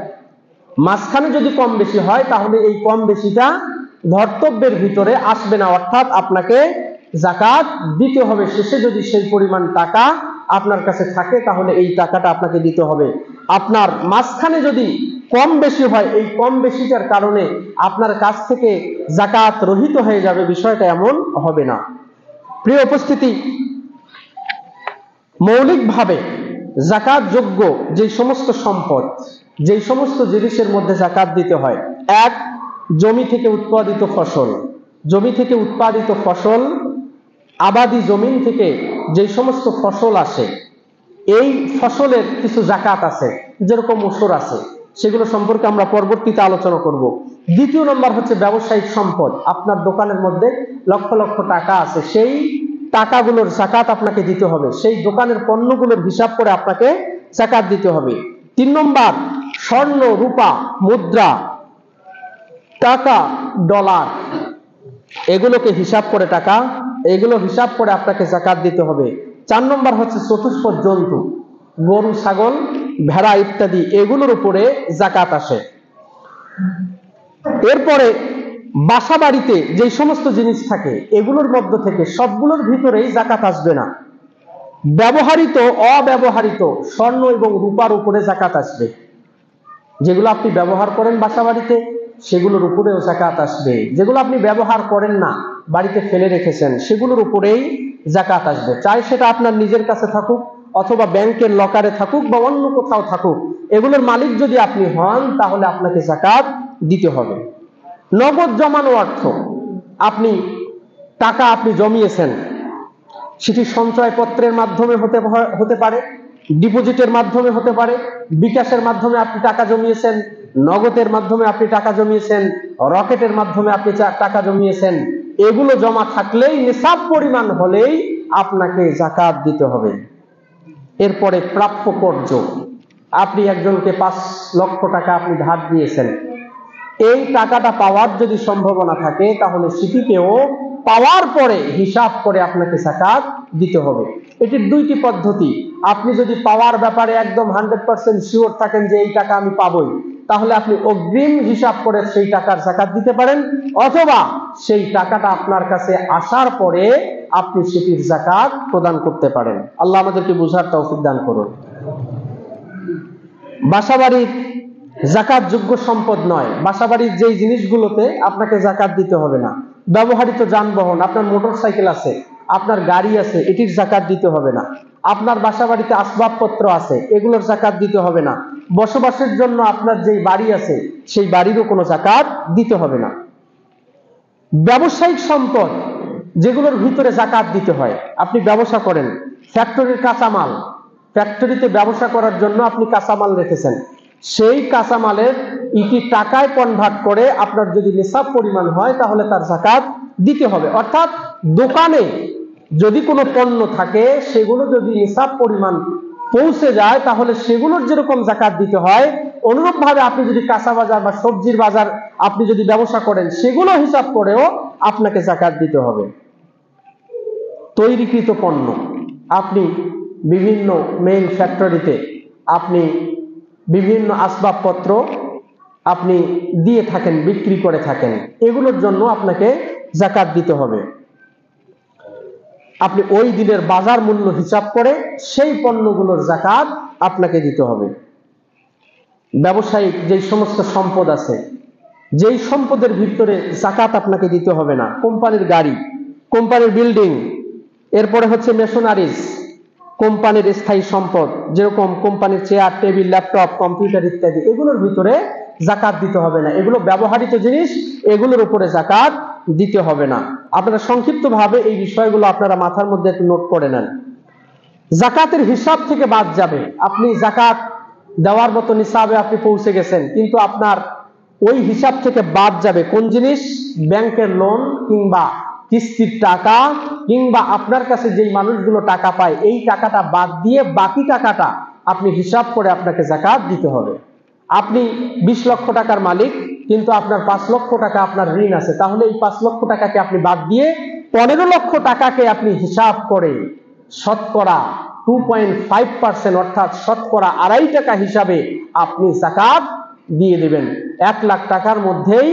মাঝখানে যদি কম বেশি হয় তাহলে এই কম বেশিটা ধর্তব্যের ভিতরে আসবে না, অর্থাৎ আপনাকে যাকাত দিতে হবে। শেষে যদি সেই পরিমাণ টাকা আপনার কাছে থাকে তাহলে এই টাকাটা আপনাকে দিতে হবে। আপনার মাঝখানে যদি কম বেশি হয়, এই কম বেশিটার কারণে আপনার কাছ থেকে যাকাত রহিত হয়ে যাবে, বিষয়টা এমন হবে না। প্রিয় উপস্থিতি, মৌলিকভাবে যাকাত যোগ্য যে সমস্ত সম্পদ, যে সমস্ত জিনিসের মধ্যে যাকাত দিতে হয়, 1, জমি থেকে উৎপাদিত ফসল। জমি থেকে উৎপাদিত ফসল, আবাদি জমিন থেকে যে সমস্ত ফসল আসে, এই ফসলের কিছু যাকাত আছে, যেরকম ওসর আছে, সেগুলো সম্পর্কে আমরা পরবর্তীতে আলোচনা করব। দ্বিতীয় নম্বর হচ্ছে ব্যবসায়িক সম্পদ। আপনার দোকানের মধ্যে লক্ষ লক্ষ টাকা আছে, সেই টাকাগুলোর যাকাত আপনাকে দিতে হবে। সেই দোকানের পণ্যগুলোর হিসাব করে আপনাকে যাকাত দিতে হবে। 3 নম্বর, স্বর্ণ, রূপা, মুদ্রা, টাকা, ডলার, এগুলোকে হিসাব করে টাকা, এগুলো হিসাব করে আপনাকে যাকাত দিতে হবে। 4 নম্বর হচ্ছে চতুষ্পদ জন্তু, গরু, ছাগল, ভেড়া ইত্যাদি, এগুলোর উপরে যাকাত আসে। এরপরে বাসা বাড়িতে যে সমস্ত জিনিস থাকে এগুলোর মধ্য থেকে সবগুলোর ভিতরেই যাকাত আসবে না। ব্যবহৃত, অব্যবহৃত স্বর্ণ এবং রূপার উপরে যাকাত আসবে। যেগুলো আপনি ব্যবহার করেন বাসা বাড়িতে সেগুলোর উপরেও যাকাত আসবে। যেগুলো আপনি ব্যবহার করেন না, বাড়িতে ফেলে রেখেছেন, সেগুলোর উপরেই যাকাত আসবে। চাই সেটা আপনার নিজের কাছে থাকুক, অথবা ব্যাংকের লকারে থাকুক, বা অন্য কোথাও থাকুক, এগুলোর মালিক যদি আপনি হন তাহলে আপনাকে যাকাত দিতে হবে। নগদ জমানো অর্থ, আপনি টাকা আপনি জমিয়েছেন, সেটি সঞ্চয়পত্রের মাধ্যমে হতে পারে, ডিপোজিটের মাধ্যমে হতে পারে, বিকাশের মাধ্যমে আপনি টাকা জমিয়েছেন, নগদের মাধ্যমে আপনি টাকা জমিয়েছেন, রকেটের মাধ্যমে আপনি টাকা জমিয়েছেন, এগুলো জমা থাকলেই, নিসাব পরিমাণ হলেই আপনাকে যাকাত দিতে হবে। এরপরে প্রাপ্য কর্য, আপনি একজনকে 5 লক্ষ টাকা আপনি ধার দিয়েছেন, এই টাকাটা পাওয়ার যদি সম্ভাবনা থাকে তাহলে সেটিকেও পাওয়ার পরে হিসাব করে আপনাকে যাকাত দিতে হবে। এটির 2টি পদ্ধতি। আপনি যদি পাওয়ার ব্যাপারে একদম 100% শিওর থাকেন যে এই টাকা আমি পাবই, তাহলে আপনি অগ্রিম হিসাব করে সেই টাকার যাকাত দিতে পারেন, অথবা সেই টাকাটা আপনার কাছে আসার পরে আপনি সেটির যাকাত প্রদান করতে পারেন। আল্লাহ আমাদেরকে বুঝার তৌফিক দান করুন। বাসাবাড়ির যাকাত যোগ্য সম্পদ নয়, বাসাবাড়ির যেই জিনিসগুলোতে আপনাকে যাকাত দিতে হবে না। ব্যবহৃত যানবাহন, আপনার মোটরসাইকেল আছে, আপনার গাড়ি আছে, এটির যাকাত দিতে হবে না। আপনার বাসাবাড়িতে আসবাবপত্র আছে, এগুলোর যাকাত দিতে হবে না। বসবাসের জন্য আপনার যেই বাড়ি আছে সেই বাড়িরও কোনো যাকাত দিতে হবে না। ব্যবসায়িক সম্পদ, যেগুলোর ভিতরে যাকাত দিতে হয়, আপনি ব্যবসা করেন, ফ্যাক্টরির কাঁচামাল, ফ্যাক্টরিতে ব্যবসা করার জন্য আপনি কাঁচামাল রেখেছেন, সেই কাঁচামালের ইটি টাকায় কনভার্ট করে আপনার যদি নিসাব পরিমাণ হয় তাহলে তার যাকাত দিতে হবে। অর্থাৎ দোকানে যদি কোনো পণ্য থাকে সেগুলো যদি নিসাব পরিমাণ পৌঁছে যায় তাহলে সেগুলোর যেরকম যাকাত দিতে হয়, অনুরূপভাবে আপনি যদি কাঁচা বাজার বা সবজির বাজার আপনি যদি ব্যবসা করেন সেগুলো হিসাব করেও আপনাকে যাকাত দিতে হবে। তৈরিকৃত পণ্য, আপনি বিভিন্ন মেইন ফ্যাক্টরিতে আপনি বিভিন্ন আসবাবপত্র আপনি দিয়ে থাকেন, বিক্রি করে থাকেন, এগুলোর জন্য আপনাকে যাকাত দিতে হবে। আপনি ওই দিনের বাজার মূল্য হিসাব করে সেই পণ্যগুলোর যাকাত আপনাকে দিতে হবে। ব্যবসায়িক যেই সমস্ত সম্পদ আছে, যেই সম্পদের ভিতরে যাকাত আপনাকে দিতে হবে না, কোম্পানির গাড়ি, কোম্পানির বিল্ডিং, এরপরে হচ্ছে মেশনারিজ, কোম্পানির স্থায়ী সম্পদ, যেরকম কোম্পানির চেয়ার, টেবিল, ল্যাপটপ, কম্পিউটার ইত্যাদি, এগুলোর ভিতরে যাকাত দিতে হবে না। এগুলো ব্যবহৃত জিনিস, এগুলোর উপরে যাকাত দিতে হবে না। আপনারা সংক্ষিপ্তভাবে এই বিষয়গুলো আপনারা মাথার মধ্যে একটু নোট করে নেন। যাকাতের হিসাব থেকে বাদ যাবে। আপনি যাকাত দেওয়ার মতো নিসাবে আপনি পৌঁছে গেছেন, কিন্তু আপনার ওই হিসাব থেকে বাদ যাবে কোন জিনিস? ব্যাংকের লোন কিংবা কিস্তির টাকা, কিংবা আপনার কাছে যেই মানুষগুলো টাকা পায় এই টাকাটা বাদ দিয়ে বাকি টাকাটা আপনি হিসাব করে আপনাকে যাকাত দিতে হবে। আপনি 20 লক্ষ টাকার মালিক, কিন্তু আপনার 5 লক্ষ টাকা আপনার ঋণ আছে, তাহলে এই 5 লক্ষ টাকাকে আপনি বাদ দিয়ে 15 লক্ষ টাকাকে আপনি হিসাব করে শতকরা 2.5% অর্থাৎ শতকরা 2.5 টাকা হিসাবে আপনি যাকাত দিয়ে দেবেন। 1 লাখ টাকার মধ্যেই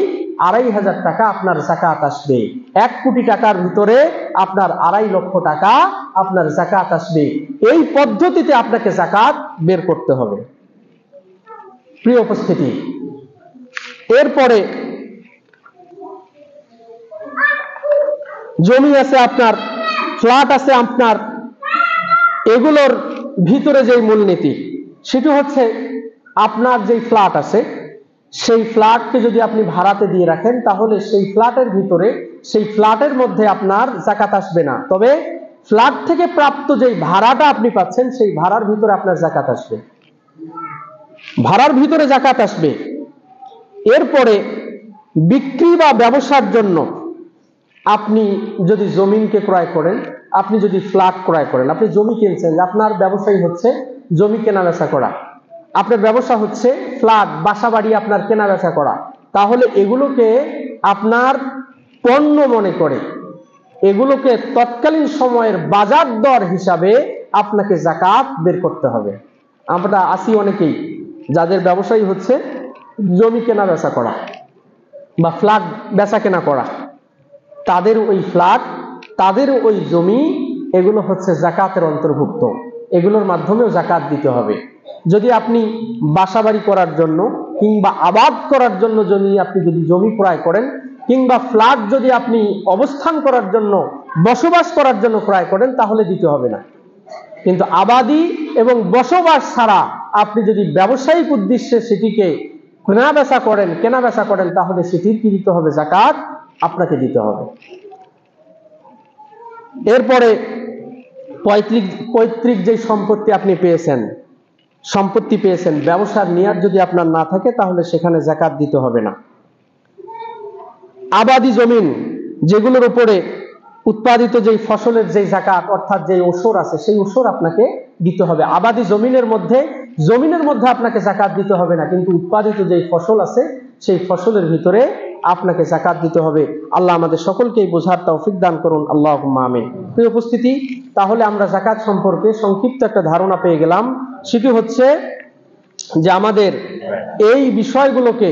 2,500 টাকা আপনার যাকাত আসবে। 1 কোটি টাকার ভিতরে আপনার 2.5 লক্ষ টাকা আপনার যাকাত আসবে। এই পদ্ধতিতে আপনাকে যাকাত বের করতে হবে। প্রিয় উপস্থিতি, এরপরে জমি আছে আপনার, ফ্ল্যাট আছে আপনার, এগুলোর ভিতরে যে মূলনীতি সেটি হচ্ছে আপনার যেই ফ্ল্যাট আছে সেই ফ্ল্যাটকে যদি আপনি ভাড়াতে দিয়ে রাখেন তাহলে সেই ফ্ল্যাটের ভিতরে, সেই ফ্ল্যাটের মধ্যে আপনার যাকাত আসবে না। তবে ফ্ল্যাট থেকে প্রাপ্ত যেই ভাড়াটা আপনি পাচ্ছেন সেই ভাড়ার ভিতরে আপনার যাকাত আসবে, ভাড়ার ভিতরে যাকাত আসবে। এরপরে বিক্রি বা ব্যবসার জন্য আপনি যদি জমিনকে ক্রয় করেন, আপনি যদি ফ্ল্যাট ক্রয় করেন, আপনি জমি কিনছেন, আপনার ব্যবসায়ী হচ্ছে জমি কেনা বেচা করা, আপনার ব্যবসা হচ্ছে ফ্ল্যাট, বাসা বাড়ি আপনার কেনা বেচা করা, তাহলে এগুলোকে আপনার পণ্য মনে করে এগুলোকে তৎকালীন সময়ের বাজার দর হিসাবে আপনাকে যাকাত বের করতে হবে। আমরা আসি অনেকেই যাদের ব্যবসায়ী হচ্ছে জমি কেনা বেচা করা বা ফ্ল্যাট বেচা কেনা করা, তাদের ওই ফ্ল্যাট, তাদের ওই জমি, এগুলো হচ্ছে যাকাতের অন্তর্ভুক্ত, এগুলোর মাধ্যমেও যাকাত দিতে হবে। যদি আপনি বাসাবাড়ি করার জন্য কিংবা আবাদ করার জন্য আপনি যদি জমি ক্রয় করেন, কিংবা ফ্ল্যাট যদি আপনি অবস্থান করার জন্য, বসবাস করার জন্য ক্রয় করেন, তাহলে দিতে হবে না। কিন্তু আবাদি এবং বসবাস ছাড়া আপনি যদি ব্যবসায়িক উদ্দেশ্যে সেটিকে কেনা বেচা করেন তাহলে সেটির কি দিতে হবে? যাকাত আপনাকে দিতে হবে। এরপরে পৈতৃক যে সম্পত্তি আপনি পেয়েছেন, ব্যবসার নিয়াত যদি আপনার না থাকে তাহলে সেখানে যাকাত দিতে হবে না। আবাদি জমিন যেগুলোর উপরে উৎপাদিত যেই ফসলের যেই যাকাত অর্থাৎ যে ওসর আছে সেই ওসর আপনাকে দিতে হবে। আবাদি জমিনের মধ্যে আপনাকে যাকাত দিতে হবে না, কিন্তু উৎপাদিত যেই ফসল আছে সেই ফসলের ভিতরে আপনাকে যাকাত দিতে হবে। আল্লাহ আমাদের সকলকেই বোঝার তৌফিক দান করুন, আল্লাহুম্মা আমিন। প্রিয় উপস্থিতি, তাহলে আমরা যাকাত সম্পর্কে সংক্ষিপ্ত একটা ধারণা পেয়ে গেলাম। সেটি হচ্ছে যে আমাদের এই বিষয়গুলোকে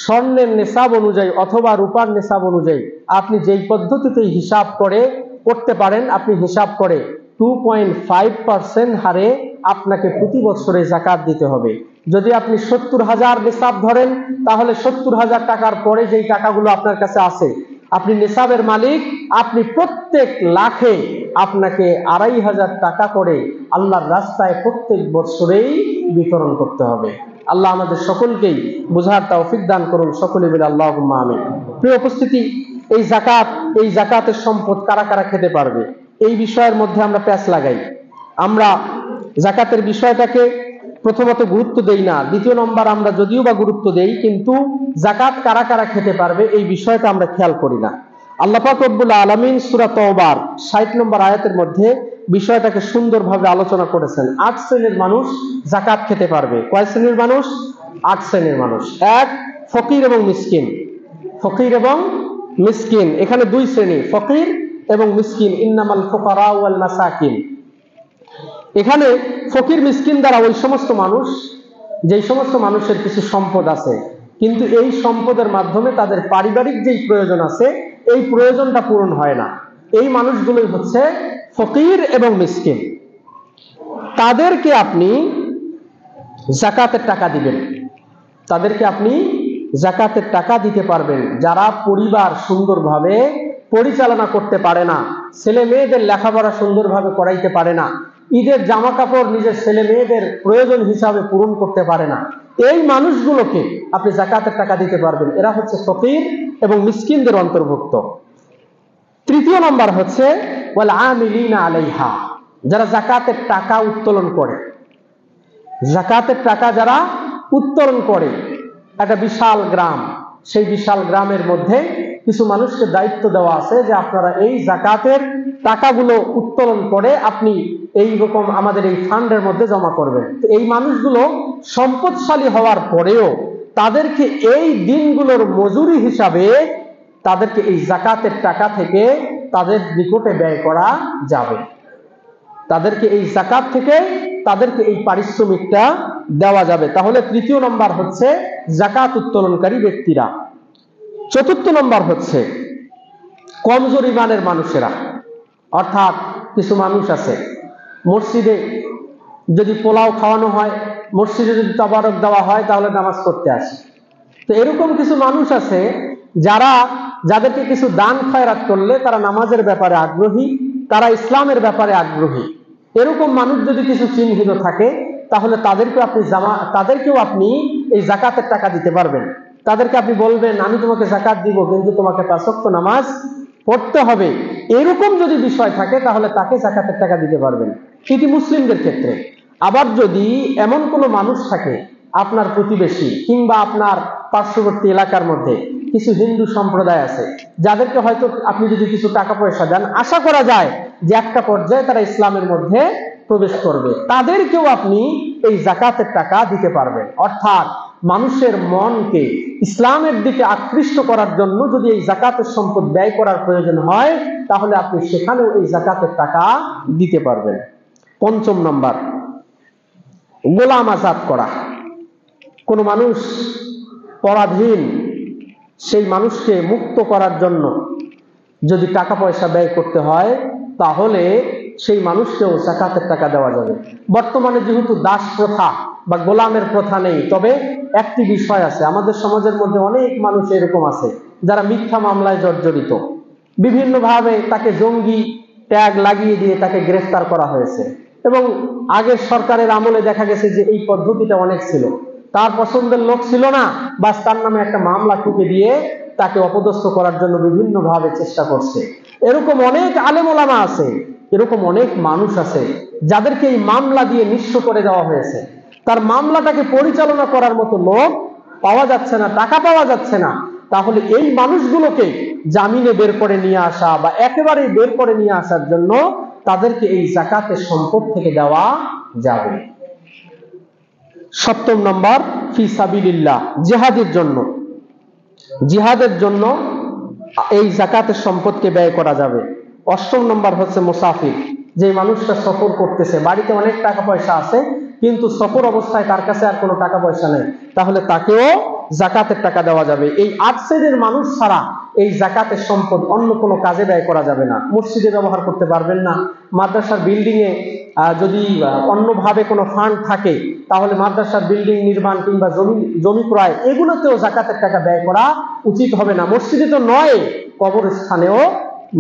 স্বর্ণের নেশাব অনুযায়ী অথবা রূপার নেশাব অনুযায়ী আপনি যেই পদ্ধতিতে হিসাব করে করতে পারেন, আপনি হিসাব করে 2.5% হারে আপনাকে প্রতি বছরে যাকাত দিতে হবে। যদি আপনি 70,000 নেশাব ধরেন তাহলে 70,000 টাকার পরে যেই টাকাগুলো আপনার কাছে আছে, আপনি নেশাবের মালিক, আপনি প্রত্যেক লাখে আপনাকে 2,500 টাকা করে আল্লাহর রাস্তায় প্রত্যেক বছরেই বিতরণ করতে হবে। আল্লাহ আমাদের সকলকেই বোঝার তৌফিক দান করুন, সকলে মিলে আল্লাহুম্মা আমিন। প্রিয় উপস্থিতি, এই যাকাতের সম্পদ কারা কারা খেতে পারবে এই বিষয়ের মধ্যে আমরা প্যাচ লাগাই। আমরা যাকাতের বিষয়টাকে প্রথমত গুরুত্ব দেই না, দ্বিতীয় নম্বর আমরা যদিও বা গুরুত্ব দেই কিন্তু যাকাত কারা কারা খেতে পারবে এই বিষয়টা আমরা খেয়াল করি না। আল্লাহ পাক রব্বুল আলামিন সূরা তওবার 60 নম্বর আয়াতের মধ্যে বিষয়টাকে সুন্দরভাবে আলোচনা করেছেন। 8 শ্রেণীর মানুষ যাকাত খেতে পারবে। কয় শ্রেণীর মানুষ? 8 শ্রেণীর মানুষ। এক, ফকির এবং মিসকিন। এখানে 2 শ্রেণী, ফকির এবং মিসকিন। ইন্নামাল ফুকারা ওয়াল মাসাকিন। এখানে ফকির মিসকিন দ্বারা ওই সমস্ত মানুষ, যেই সমস্ত মানুষের কিছু সম্পদ আছে কিন্তু এই সম্পদের মাধ্যমে তাদের পারিবারিক যেই প্রয়োজন আছে এই প্রয়োজনটা পূরণ হয় না। এই মানুষগুলোই হচ্ছে ফকির এবং মিসকিন। তাদেরকে আপনি যাকাতের টাকা দিবেন, তাদেরকে আপনি যাকাতের টাকা দিতে পারবেন। যারা পরিবার সুন্দরভাবে পরিচালনা করতে পারে না, ছেলে মেয়েদের লেখাপড়া সুন্দরভাবে করাইতে পারে না, ঈদের জামা কাপড় নিজের ছেলে মেয়েদের প্রয়োজন হিসাবে পূরণ করতে পারে না, এই মানুষগুলোকে আপনি যাকাতের টাকা দিতে পারবেন। এরা হচ্ছে ফকির এবং মিসকিনদের অন্তর্ভুক্ত। তৃতীয় নম্বর হচ্ছে ওয়াল আমিলিনা আলাইহা, যারা যাকাতের টাকা উত্তোলন করে। যাকাতের টাকা যারা উত্তোলন করে, একটা বিশাল গ্রাম, সেই বিশাল গ্রামের মধ্যে কিছু মানুষকে দায়িত্ব দেওয়া আছে যে আপনারা এই যাকাতের টাকাগুলো উত্তোলন করে আপনি এই রকম আমাদের এই ফান্ডের মধ্যে জমা করবেন। তো এই মানুষগুলো সম্পদশালী হওয়ার পরেও তাদেরকে এই দিনগুলোর মজুরি হিসাবে তাদেরকে এই যাকাতের টাকা থেকে তাদের নিকটে ব্যয় করা যাবে। তাদেরকে এই যাকাত থেকে তাদেরকে এই পারিশ্রমিকটা দেওয়া যাবে। তাহলে তৃতীয় নম্বর হচ্ছে যাকাত উত্তোলনকারী ব্যক্তিরা। চতুর্থ নম্বর হচ্ছে কমজোর ইমানের মানুষেরা, অর্থাৎ কিছু মানুষ আছে মসজিদে যদি পোলাও খাওয়ানো হয়, মসজিদে যদি তাবারক দেওয়া হয় তাহলে নামাজ পড়তে আসে। তো এরকম কিছু মানুষ আছে যাদেরকে কিছু দান খয়রাত করলে তারা নামাজের ব্যাপারে আগ্রহী, তারা ইসলামের ব্যাপারে আগ্রহী। এরকম মানুষ যদি কিছু চিহ্নিত থাকে তাহলে তাদেরকেও আপনি এই যাকাতের টাকা দিতে পারবেন। তাদেরকে আপনি বলবেন আমি তোমাকে যাকাত দিব, কিন্তু তোমাকে 5 ওয়াক্ত নামাজ পড়তে হবে। এরকম যদি বিষয় থাকে তাহলে তাকে যাকাতের টাকা দিতে পারবেন। এটি মুসলিমদের ক্ষেত্রে। আবার যদি এমন কোনো মানুষ থাকে আপনার প্রতিবেশী কিংবা আপনার পার্শ্ববর্তী এলাকার মধ্যে কিছু হিন্দু সম্প্রদায় আছে, যাদেরকে হয়তো আপনি যদি কিছু টাকা পয়সা দেন, আশা করা যায় যে একটা পর্যায়ে তারা ইসলামের মধ্যে প্রবেশ করবে, তাদেরকেও আপনি এই যাকাতের টাকা দিতে পারবেন। অর্থাৎ মানুষের মনকে ইসলামের দিকে আকৃষ্ট করার জন্য যদি এই যাকাতের সম্পদ ব্যয় করার প্রয়োজন হয় তাহলে আপনি সেখানেও এই যাকাতের টাকা দিতে পারবেন। পঞ্চম নম্বর, গোলাম আজাদ করা। কোন মানুষ পরাধীন, সেই মানুষকে মুক্ত করার জন্য যদি টাকা পয়সা ব্যয় করতে হয় তাহলে সেই মানুষকেও যাকাতের টাকা দেওয়া যাবে। বর্তমানে যেহেতু দাস প্রথা বা গোলামের প্রথা নেই, তবে একটি বিষয় আছে, আমাদের সমাজের মধ্যে অনেক মানুষ এরকম আছে যারা মিথ্যা মামলায় জর্জরিত, বিভিন্নভাবে তাকে জঙ্গি ট্যাগ লাগিয়ে দিয়ে তাকে গ্রেফতার করা হয়েছে। এবং আগের সরকারের আমলে দেখা গেছে যে এই পদ্ধতিটা অনেক ছিল, তার পছন্দের লোক ছিল না, বাস তার নামে একটা মামলা ঠুকে দিয়ে তাকে অপদস্থ করার জন্য বিভিন্নভাবে চেষ্টা করছে। এরকম অনেক আলেম ওলামা আছে, এরকম অনেক মানুষ আছে যাদেরকে এই মামলা দিয়ে নিঃস্ব করে দেওয়া হয়েছে। তার মামলাটাকে পরিচালনা করার মতো লোক পাওয়া যাচ্ছে না, টাকা পাওয়া যাচ্ছে না। তাহলে এই মানুষগুলোকে জামিনে বের করে নিয়ে আসা বা একেবারেই বের করে নিয়ে আসার জন্য তাদেরকে এই যাকাতের সম্পদ থেকে দেওয়া যাবে। সপ্তম নম্বর, ফি সাবিলিল্লাহ, জিহাদের জন্য। জিহাদের জন্য এই যাকাতের সম্পদকে ব্যয় করা যাবে। অষ্টম নম্বর হচ্ছে মুসাফির, যে মানুষটা সফর করতেছে, বাড়িতে অনেক টাকা পয়সা আছে কিন্তু সফর অবস্থায় তার কাছে আর কোনো টাকা পয়সা নেই, তাহলে তাকেও যাকাতের টাকা দেওয়া যাবে। এই 8 শ্রেণীর মানুষ ছাড়া এই যাকাতের সম্পদ অন্য কোনো কাজে ব্যয় করা যাবে না। মসজিদে ব্যবহার করতে পারবেন না, মাদ্রাসার বিল্ডিং এ যদি অন্যভাবে কোনো ফান্ড থাকে তাহলে মাদ্রাসার বিল্ডিং নির্মাণ কিংবা জমি ক্রয়, এগুলোতেও যাকাতের টাকা ব্যয় করা উচিত হবে না। মসজিদে তো নয়, কবরস্থানেও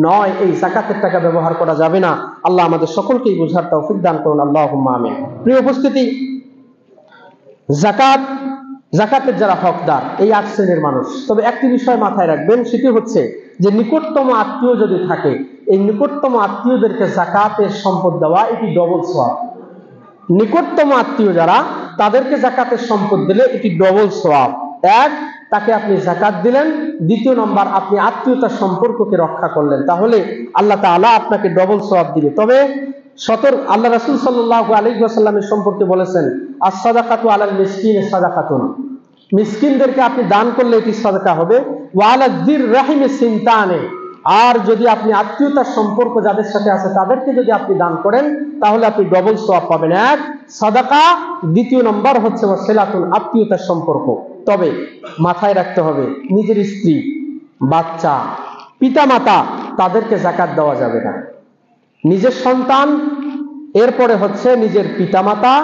নয়, এই যাকাতের টাকা ব্যবহার করা যাবে না। আল্লাহ আমাদের সকলকেই বুঝার তৌফিক দান করুন, আল্লাহুম্মা আমিন। প্রিয় উপস্থিতি, যাকাতের যারা হকদার এই 8 শ্রেণীর মানুষ। তবে একটি বিষয় মাথায় রাখবেন, সেটি হচ্ছে যে নিকটতম আত্মীয় যদি থাকে, এই নিকটতম আত্মীয়দেরকে যাকাতের সম্পদ দেওয়া এটি ডবল সওয়াব। নিকটতম আত্মীয় যারা, তাদেরকে যাকাতের সম্পদ দিলে এটি ডবল সওয়াব। এক, তাকে আপনি যাকাত দিলেন, দ্বিতীয় নম্বর আপনি আত্মীয়তার সম্পর্ককে রক্ষা করলেন, তাহলে আল্লাহ তাআলা আপনাকে ডবল সওয়াব দিবে। তবে আল্লাহ রাসূল সাল্লাল্লাহু আলাইহি ওয়াসাল্লামের সম্পর্কে বলেছেন, আস-সাদাকাতু আলাল মিসকিন সাদাকাতুন, মিসকিনদেরকে আপনি দান করলে এটি সাদাকা হবে। ওয়া আলা যির রাহিমি সিনতানে, আর যদি আপনি আত্মীয়তার সম্পর্ক যাদের সাথে আছে তাদেরকে যদি আপনি দান করেন তাহলে আপনি ডবল সওয়াব পাবেন। এক, সাদাকা, দ্বিতীয় নম্বর হচ্ছে ওয়াসিলাতুন, আত্মীয়তার সম্পর্ক। তবে মাথায় রাখতে হবে নিজের স্ত্রী, বাচ্চা, পিতামাতা তাদেরকে যাকাত দেওয়া যাবে না। নিজের সন্তান, এরপরে হচ্ছে নিজের পিতামাতা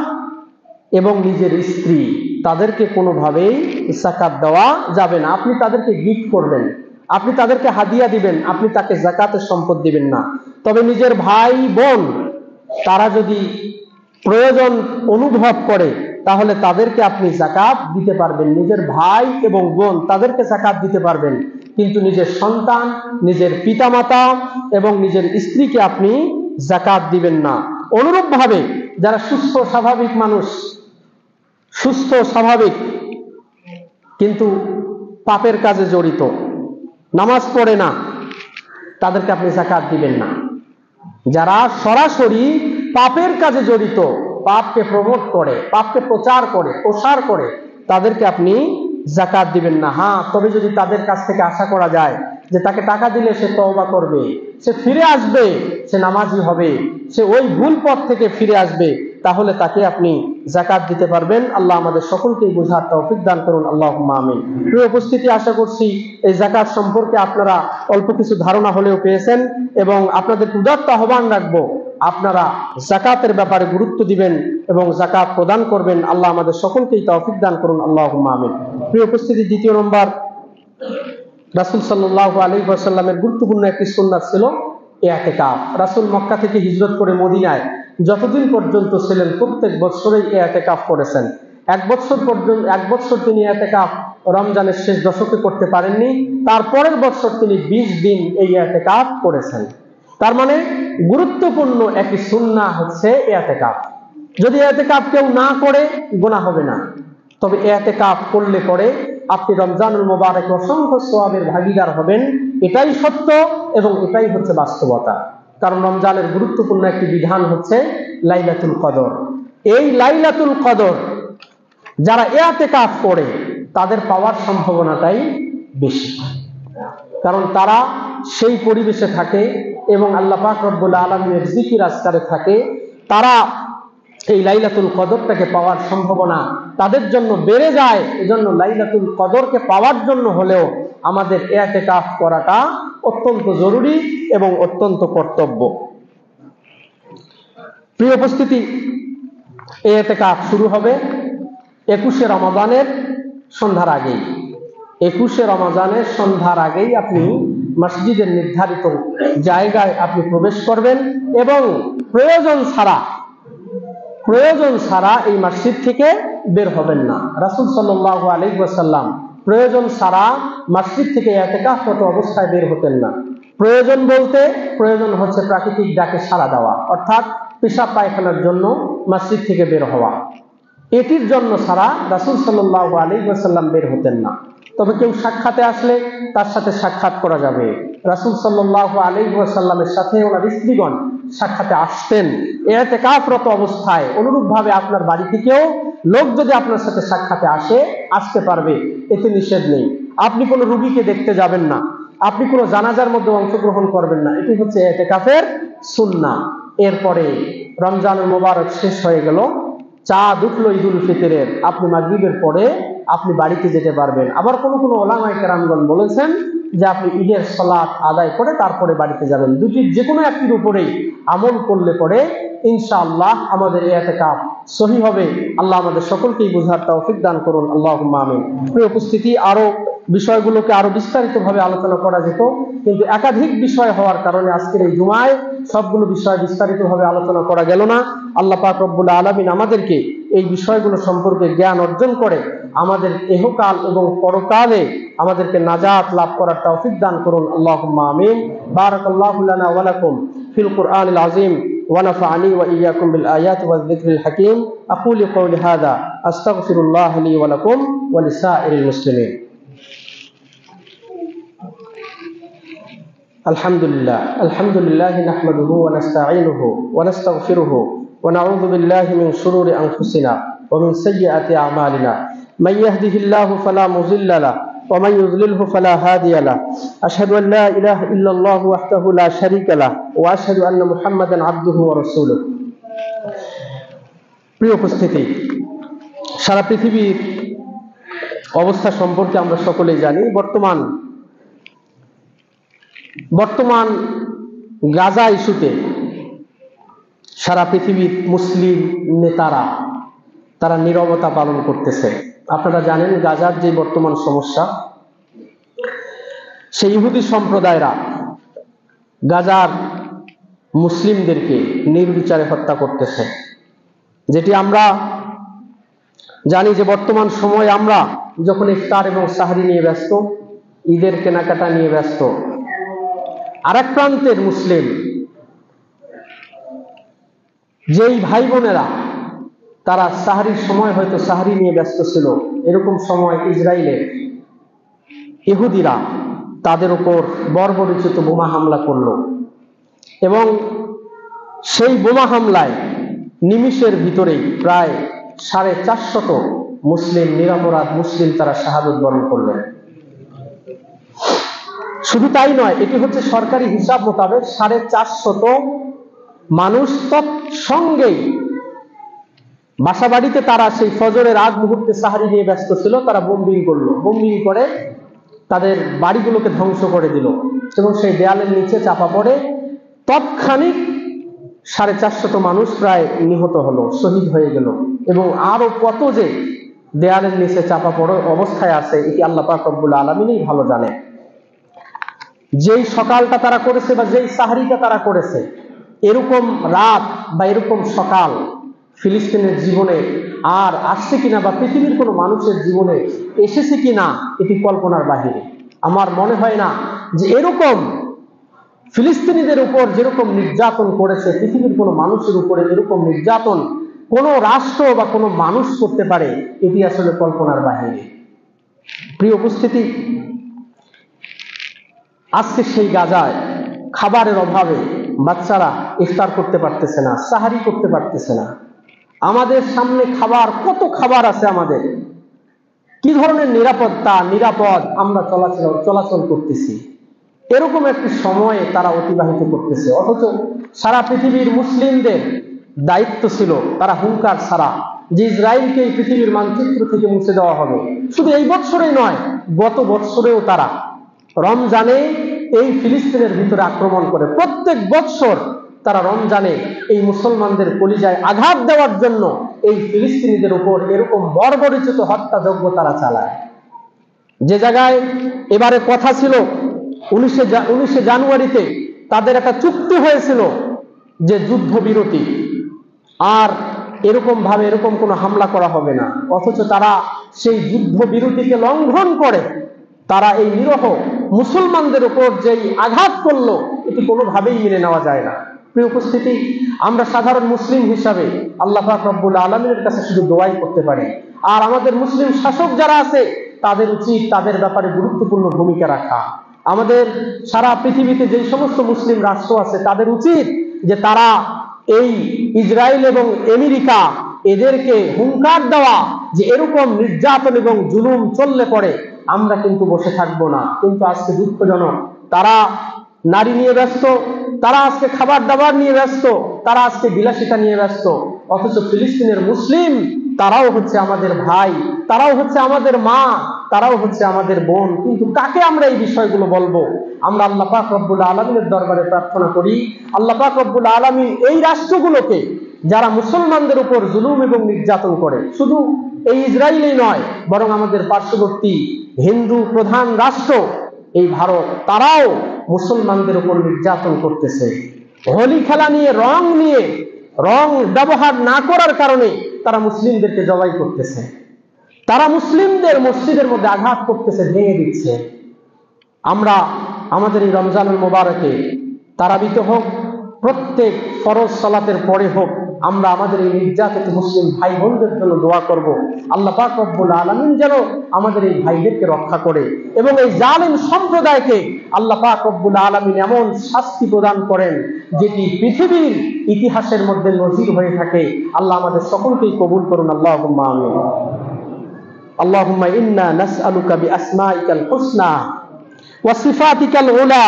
এবং নিজের স্ত্রী, তাদেরকে কোনোভাবেই যাকাত দেওয়া যাবে না। আপনি তাদেরকে গিফট করবেন, আপনি তাদেরকে হাদিয়া দিবেন, আপনি তাকে যাকাতের সম্পদ দিবেন না। তবে নিজের ভাই বোন তারা যদি প্রয়োজন অনুভব করে তাহলে তাদেরকে আপনি যাকাত দিতে পারবেন। নিজের ভাই এবং বোন তাদেরকে যাকাত দিতে পারবেন, কিন্তু নিজের সন্তান, নিজের পিতামাতা এবং নিজের স্ত্রীকে আপনি যাকাত দিবেন না। অনুরূপভাবে যারা সুস্থ স্বাভাবিক মানুষ, সুস্থ স্বাভাবিক কিন্তু পাপের কাজে জড়িত, নামাজ পড়ে না, তাদেরকে আপনি যাকাত দিবেন না। যারা সরাসরি পাপের কাজে জড়িত, পাপকে প্রমোট করে, পাপকে প্রচার করে, প্রসার করে, তাদেরকে আপনি যাকাত দিবেন না। হ্যাঁ, তবে যদি তাদের কাছ থেকে আশা করা যায় যে তাকে টাকা দিলে সে তওবা করবে, সে ফিরে আসবে, সে নামাজি হবে, সে ওই ভুল পথ থেকে ফিরে আসবে, তাহলে তাকে আপনি যাকাত দিতে পারবেন। আল্লাহ আমাদের সকলকেই বোঝার তৌফিক দান করুন, আল্লাহুম্মা আমিন। প্রিয় উপস্থিতি, আশা করছি এই যাকাত সম্পর্কে আপনারা অল্প কিছু ধারণা হলেও পেয়েছেন এবং আপনাদের উদাত্ত আহ্বান রাখবো আপনারা যাকাতের ব্যাপারে গুরুত্ব দিবেন এবং যাকাত প্রদান করবেন। আল্লাহ আমাদের সকলকেই তৌফিক দান করুন, আল্লাহুম্মা আমিন। প্রিয় উপস্থিতি, দ্বিতীয় নম্বর, রাসূল সাল্লাল্লাহু আলাইহি ওয়াসাল্লামের গুরুত্বপূর্ণ একটি সুন্নাত ছিল ইতিকাফ। রাসূল মক্কা থেকে হিজরত করে মদিনায় যতদিন পর্যন্ত ছিলেন প্রত্যেক বছরই ইতিকাফ করেছেন। এক বছর তিনি ইতিকাফ রমজানের শেষ দশকে করতে পারেননি, তারপরের বছর তিনি 20 দিন এই ইতিকাফ করেছেন। তার মানে গুরুত্বপূর্ণ একটি সুন্নাহ হচ্ছে ইতিকাফ। যদি ইতিকাফ কেউ না করে গুনাহ হবে না, তবে ইতিকাফ করলে পরে আপনি রমজানুল মুবারকে অসংখ্য সওয়াবের ভাগীদার হবেন। এটাই সত্য এবং এটাই হচ্ছে বাস্তবতা। কারণ রমজানের গুরুত্বপূর্ণ একটি বিধান হচ্ছে লাইলাতুল কদর। এই লাইলাতুল কদর যারা ইতিকাফ করে তাদের পাওয়ার সম্ভাবনাটাই বেশি, কারণ তারা সেই পরিবেশে থাকে এবং আল্লাহ পাক রব্বুল আলামিনের জিকির আজকারে থাকে। তারা এই লাইলাতুল কদরটাকে পাওয়ার সম্ভাবনা তাদের জন্য বেড়ে যায়। এজন্য লাইলাতুল কদরকে পাওয়ার জন্য হলেও আমাদের ইতিকাফ করাটা অত্যন্ত জরুরি এবং অত্যন্ত কর্তব্য। প্রিয় উপস্থিতি, ইতিকাফ শুরু হবে 21শে রমজানের সন্ধ্যার আগেই। 21শে রমজানের সন্ধ্যার আগেই আপনি মসজিদের নির্ধারিত জায়গায় আপনি প্রবেশ করবেন এবং প্রয়োজন ছাড়া এই মসজিদ থেকে বের হবেন না। রাসূল সাল্লাল্লাহু আলাইহি ওয়াসাল্লাম প্রয়োজন ছাড়া মসজিদ থেকে ইতিকাফরত অবস্থায় বের হতেন না। প্রয়োজন হচ্ছে প্রাকৃতিক ডাকে সাড়া দেওয়া, অর্থাৎ পেশাব পায়খানার জন্য মসজিদ থেকে বের হওয়া। এটির জন্য ছাড়া রাসূল সাল্লাল্লাহু আলাইহি ওয়াসাল্লাম বের হতেন না। তবে কেউ সাক্ষাতে আসলে তার সাথে সাক্ষাৎ করা যাবে। রাসূল সাল্লাল্লাহু আলাইহি ওয়াসাল্লামের সাথে ওনার স্ত্রীগণ সাক্ষাতে আসতেন ইতিকাফরত অবস্থায়। অনুরূপভাবে আপনার বাড়ি থেকেও লোক যদি আপনার সাথে সাক্ষাতে আসতে পারবে, এতে নিষেধ নেই। আপনি কোনো রোগীকে দেখতে যাবেন না, আপনি কোনো জানাজার মধ্যে অংশগ্রহণ করবেন না। এটি হচ্ছে ইতিকাফের সুন্নাহ। এরপরে রমজানুল মুবারক শেষ হয়ে গেল, চাঁদ উঠল ঈদুল ফিতরের, আপনি মাগরিবের পরে আপনি বাড়িতে যেতে পারবেন। আবার কোনো উলামায়ে কেরামগণ বলেছেন যে আপনি ঈদের সালাত আদায় করে তারপরে বাড়িতে যাবেন। দুটির যে কোনো একটির উপরেই আমল করলে পরে ইনশাআল্লাহ আমাদের ইতিকাফ সহিহ হবে। আল্লাহ আমাদের সকলকেই বুঝার তৌফিক দান করুন, আল্লাহুম্মা আমিন। প্রিয় উপস্থিতি, আরো বিষয়গুলোকে আরো বিস্তারিতভাবে আলোচনা করা যেত, কিন্তু একাধিক বিষয় হওয়ার কারণে আজকের এই জুমায় সবগুলো বিষয় বিস্তারিতভাবে আলোচনা করা গেল না। আল্লাহ পাক রব্বুল আলামিন আমাদেরকে এই বিষয়গুলো সম্পর্কে জ্ঞান অর্জন করে আমাদের ইহকাল এবং পরকালে আমাদেরকে নাজাত লাভ করার তৌফিক দান করুন, আল্লাহুম্মা আমিন। বারাকাল্লাহু লানা ওয়া লাকুম ফিল কুরআনিল আযীম ওয়া নাফা'নি ওয়া ইয়্যাকুম বিল আয়াতি ওয়াজ যিকরিল হাকীম। আকুলু কওলি হাযা আস্তাগফিরুল্লাহ লি ওয়া লাকুম ওয়া লিসাইরিল মুসলিমিন। আলহামদুলিল্লাহ নাহমাদুহু ওয়া নাস্তাঈনুহু ওয়া নাস্তাগফিরুহু ওয়া নাউযু বিল্লাহি মিন শুরুরি আনফুসিনা ওয়া মিন সাইয়্যাতি আমালিনা। মান ইয়াহদিহিল্লাহু ফালা মুযিল্লা লাহু ওয়া মান ইউদ্লিলহু ফালা হাদিয়া লাহু। আশহাদু আন লা ইলাহা ইল্লাল্লাহু ওয়াহদাহু লা শারীকা লাহু ওয়া আশহাদু আন্না মুহাম্মাদান আবদুহু ওয়া রাসূলুহু। প্রিয় উপস্থিতি, সারা পৃথিবীর অবস্থা সম্পর্কে আমরা সকলেই জানি। বর্তমান গাজা ইস্যুতে সারা পৃথিবীর মুসলিম নেতারা তারা নীরবতা পালন করতেছে। আপনারা জানেন গাজার যে বর্তমান সমস্যা, সেই ইহুদি সম্প্রদায়রা গাজার মুসলিমদেরকে নির্বিচারে হত্যা করতেছে। যেটি আমরা জানি যে বর্তমান সময়ে আমরা যখন ইফতার এবং সাহরি নিয়ে ব্যস্ত, ঈদের কেনাকাটা নিয়ে ব্যস্ত, আরেক প্রান্তের মুসলিম যেই ভাই বোনেরা তারা সাহরির সময় হয়তো সাহরি নিয়ে ব্যস্ত ছিল, এরকম সময় ইসরায়েলের ইহুদিরা তাদের উপর বর্বরোচিত বোমা হামলা করলো এবং সেই বোমা হামলায় নিমিষের ভিতরেই প্রায় 450 মুসলিম, নিরপরাধ মুসলিম তারা শাহাদত বরণ করলেন। শুধু তাই নয়, এটি হচ্ছে সরকারি হিসাব মোতাবেক 450 মানুষ তৎসঙ্গেই বাসাবাড়িতে তারা সেই ফজরের আগ মুহূর্তে সাহারি নিয়ে ব্যস্ত ছিল, তারা বোম্বিং করলো। বোম্বিং করে তাদের বাড়িগুলোকে ধ্বংস করে দিল এবং সেই দেয়ালের নিচে চাপা পড়ে তৎক্ষণিক 450 মানুষ প্রায় নিহত হলো, শহীদ হয়ে গেল। এবং আরো কত যে দেয়ালের নিচে চাপা পড়ে অবস্থায় আছে, এটি আল্লাহ পাক রব্বুল আলামিনই ভালো জানে। যেই সকালটা তারা করেছে বা যেই সাহরিটা তারা করেছে, এরকম রাত বা এরকম সকাল ফিলিস্তিনের জীবনে আর আসছে কিনা বা পৃথিবীর কোনো মানুষের জীবনে এসেছে কিনা, এটি কল্পনার বাহিরে। আমার মনে হয় না যে এরকম ফিলিস্তিনিদের উপর যেরকম নির্যাতন করেছে, পৃথিবীর কোনো মানুষের উপরে এরকম নির্যাতন কোনো রাষ্ট্র বা কোনো মানুষ করতে পারে, এটি আসলে কল্পনার বাহিরে। প্রিয় উপস্থিতি, আজকে সেই গাজায় খাবারের অভাবে বাচ্চারা ইফতার করতে পারতেছে না, সাহারি করতে পারতেছে না। আমাদের সামনে কত খাবার আছে, আমাদের কি ধরনের নিরাপদ আমরা চলাচল করতেছি, এরকম একটি সময়ে তারা অতিবাহিত করতেছে। অথচ সারা পৃথিবীর মুসলিমদের দায়িত্ব ছিল, তারা হুঙ্কার ছাড়া যে ইসরায়েলকে এই পৃথিবীর মানচিত্র থেকে মুছে দেওয়া হবে। শুধু এই বছরেই নয়, গত বছরেও তারা রমজানে এই ফিলিস্তিনের ভিতরে আক্রমণ করে। প্রত্যেক বছর তারা রমজানে এই মুসলমানদের কলিজায় আঘাত দেওয়ার জন্য এই ফিলিস্তিনিদের উপর এরকম বর্বরোচিত হত্যাযজ্ঞ তারা চালায়। যে জায়গায় এবারে কথা ছিল 19 জানুয়ারিতে তাদের একটা চুক্তি হয়েছিল যে যুদ্ধবিরতি, আর এরকম কোনো হামলা করা হবে না, অথচ তারা সেই যুদ্ধবিরতিকে লঙ্ঘন করে তারা এই নিরহ মুসলমানদের উপর যেই আঘাত করলো, এটি কোনোভাবেই মেনে নেওয়া যায় না। প্রিয় উপস্থিতি, আমরা সাধারণ মুসলিম হিসাবে আল্লাহ পাক রব্বুল আলামিনের কাছে শুধু দোয়াই করতে পারি। আর আমাদের মুসলিম শাসক যারা আছে তাদের উচিত তাদের ব্যাপারে গুরুত্বপূর্ণ ভূমিকা রাখা। আমাদের সারা পৃথিবীতে যে সমস্ত মুসলিম রাষ্ট্র আছে তাদের উচিত যে তারা এই ইসরায়েল এবং আমেরিকা এদেরকে হুঙ্কার দেওয়া যে এরকম নির্যাতন এবং জুলুম চললে পরে আমরা কিন্তু বসে থাকবো না। কিন্তু আজকে দুঃখজনক, তারা নারী নিয়ে ব্যস্ত, তারা আজকে খাবার দাবার নিয়ে ব্যস্ত, তারা আজকে বিলাসিতা নিয়ে ব্যস্ত। অথচ ফিলিস্তিনের মুসলিম তারাও হচ্ছে আমাদের ভাই, তারাও হচ্ছে আমাদের মা, তারাও হচ্ছে আমাদের বোন। কিন্তু কাকে আমরা এই বিষয়গুলো বলবো? আমরা আল্লাহ পাক রব্বুল আলামিনের দরবারে প্রার্থনা করি, আল্লাহ পাক রব্বুল আলামিন এই রাষ্ট্রগুলোকে যারা মুসলমানদের উপর জুলুম এবং নির্যাতন করে, শুধু এই ইসরায়েলই নয় বরং আমাদের পার্শ্ববর্তী হিন্দু প্রধান রাষ্ট্র এই ভারত, তারাও মুসলমানদের উপর নির্যাতন করতেছে। হোলি খেলা নিয়ে রং ব্যবহার না করার কারণে তারা মুসলিমদেরকে জবাই করতেছে, তারা মুসলিমদের মসজিদের মধ্যে আঘাত করতেছে, ভেঙে দিচ্ছে। আমরা আমাদের এই রমজানুল মোবারকে তারাবিতে হোক, প্রত্যেক ফরজ সালাতের পরে হোক, আমরা আমাদের এই নির্যাতিত মুসলিম ভাই বোনদের জন্য দোয়া করব। আল্লাহ পাক রব্বুল আলামিন যেন আমাদের এই ভাইদেরকে রক্ষা করে এবং এই জালিম সম্প্রদায়কে আল্লাহ পাক রব্বুল আলামিন এমন শাস্তি প্রদান করেন যেটি পৃথিবীর ইতিহাসের মধ্যে নজির হয়ে থাকে। আল্লাহ আমাদের সকলকেই কবুল করুন। আল্লাহুম্মা আমিন। আল্লাহুম্মা ইন্না নাসআলুকা বিআসমাইকাল হুসনা ওয়া সিফাতিকাল উলা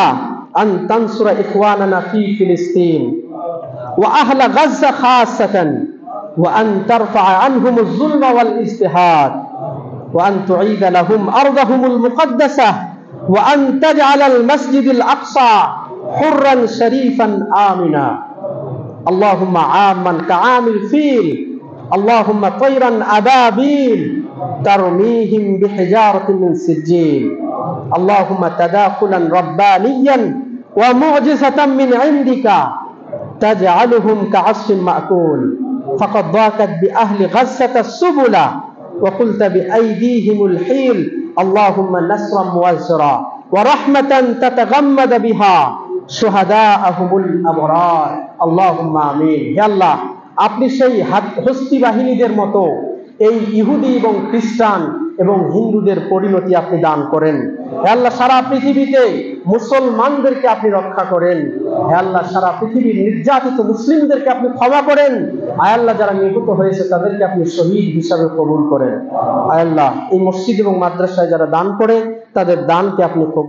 আন তানসুরা ইখওয়ানানা ফি ফিলিস্তিন وأهل غزة خاصة وأن ترفع عنهم الظلم والاجتهاد وأن تعيد لهم أرضهم المقدسة وأن تجعل المسجد الأقصى حرا شريفا آمنا اللهم عاما كعام الفيل اللهم طيرا أبابيل ترميهم بحجارة من سجيل اللهم تداخلا ربانيا ومعجزة من عندك تجعلهم كعصف مأكول فقد ضاقت بأهل غزة السبل وقلت بأيديهم الحيل اللهم نصرا مؤزرا ورحمة تتغمد بها شهداءهم الأبرار اللهم آمين يا الله আপনি সেই হস্তি বাহিনীদের মতো এই ইহুদি এবং খ্রিস্টান এবং হিন্দুদের পরিণতি আপনি দান করেন হে আল্লাহ সারা পৃথিবীতে মুসলমানদেরকে আপনি রক্ষা করেন হে আল্লাহ সারা পৃথিবীর নির্যাতিত মুসলিমদেরকে আপনি ক্ষমা করেন আয় আল্লাহ যারা নিহত হয়েছে তাদেরকে আপনি শহীদ হিসাবে কবুল করেন আয় আল্লাহ এই মসজিদ এবং মাদ্রাসায় যারা দান করে তাদের দানকে আপনি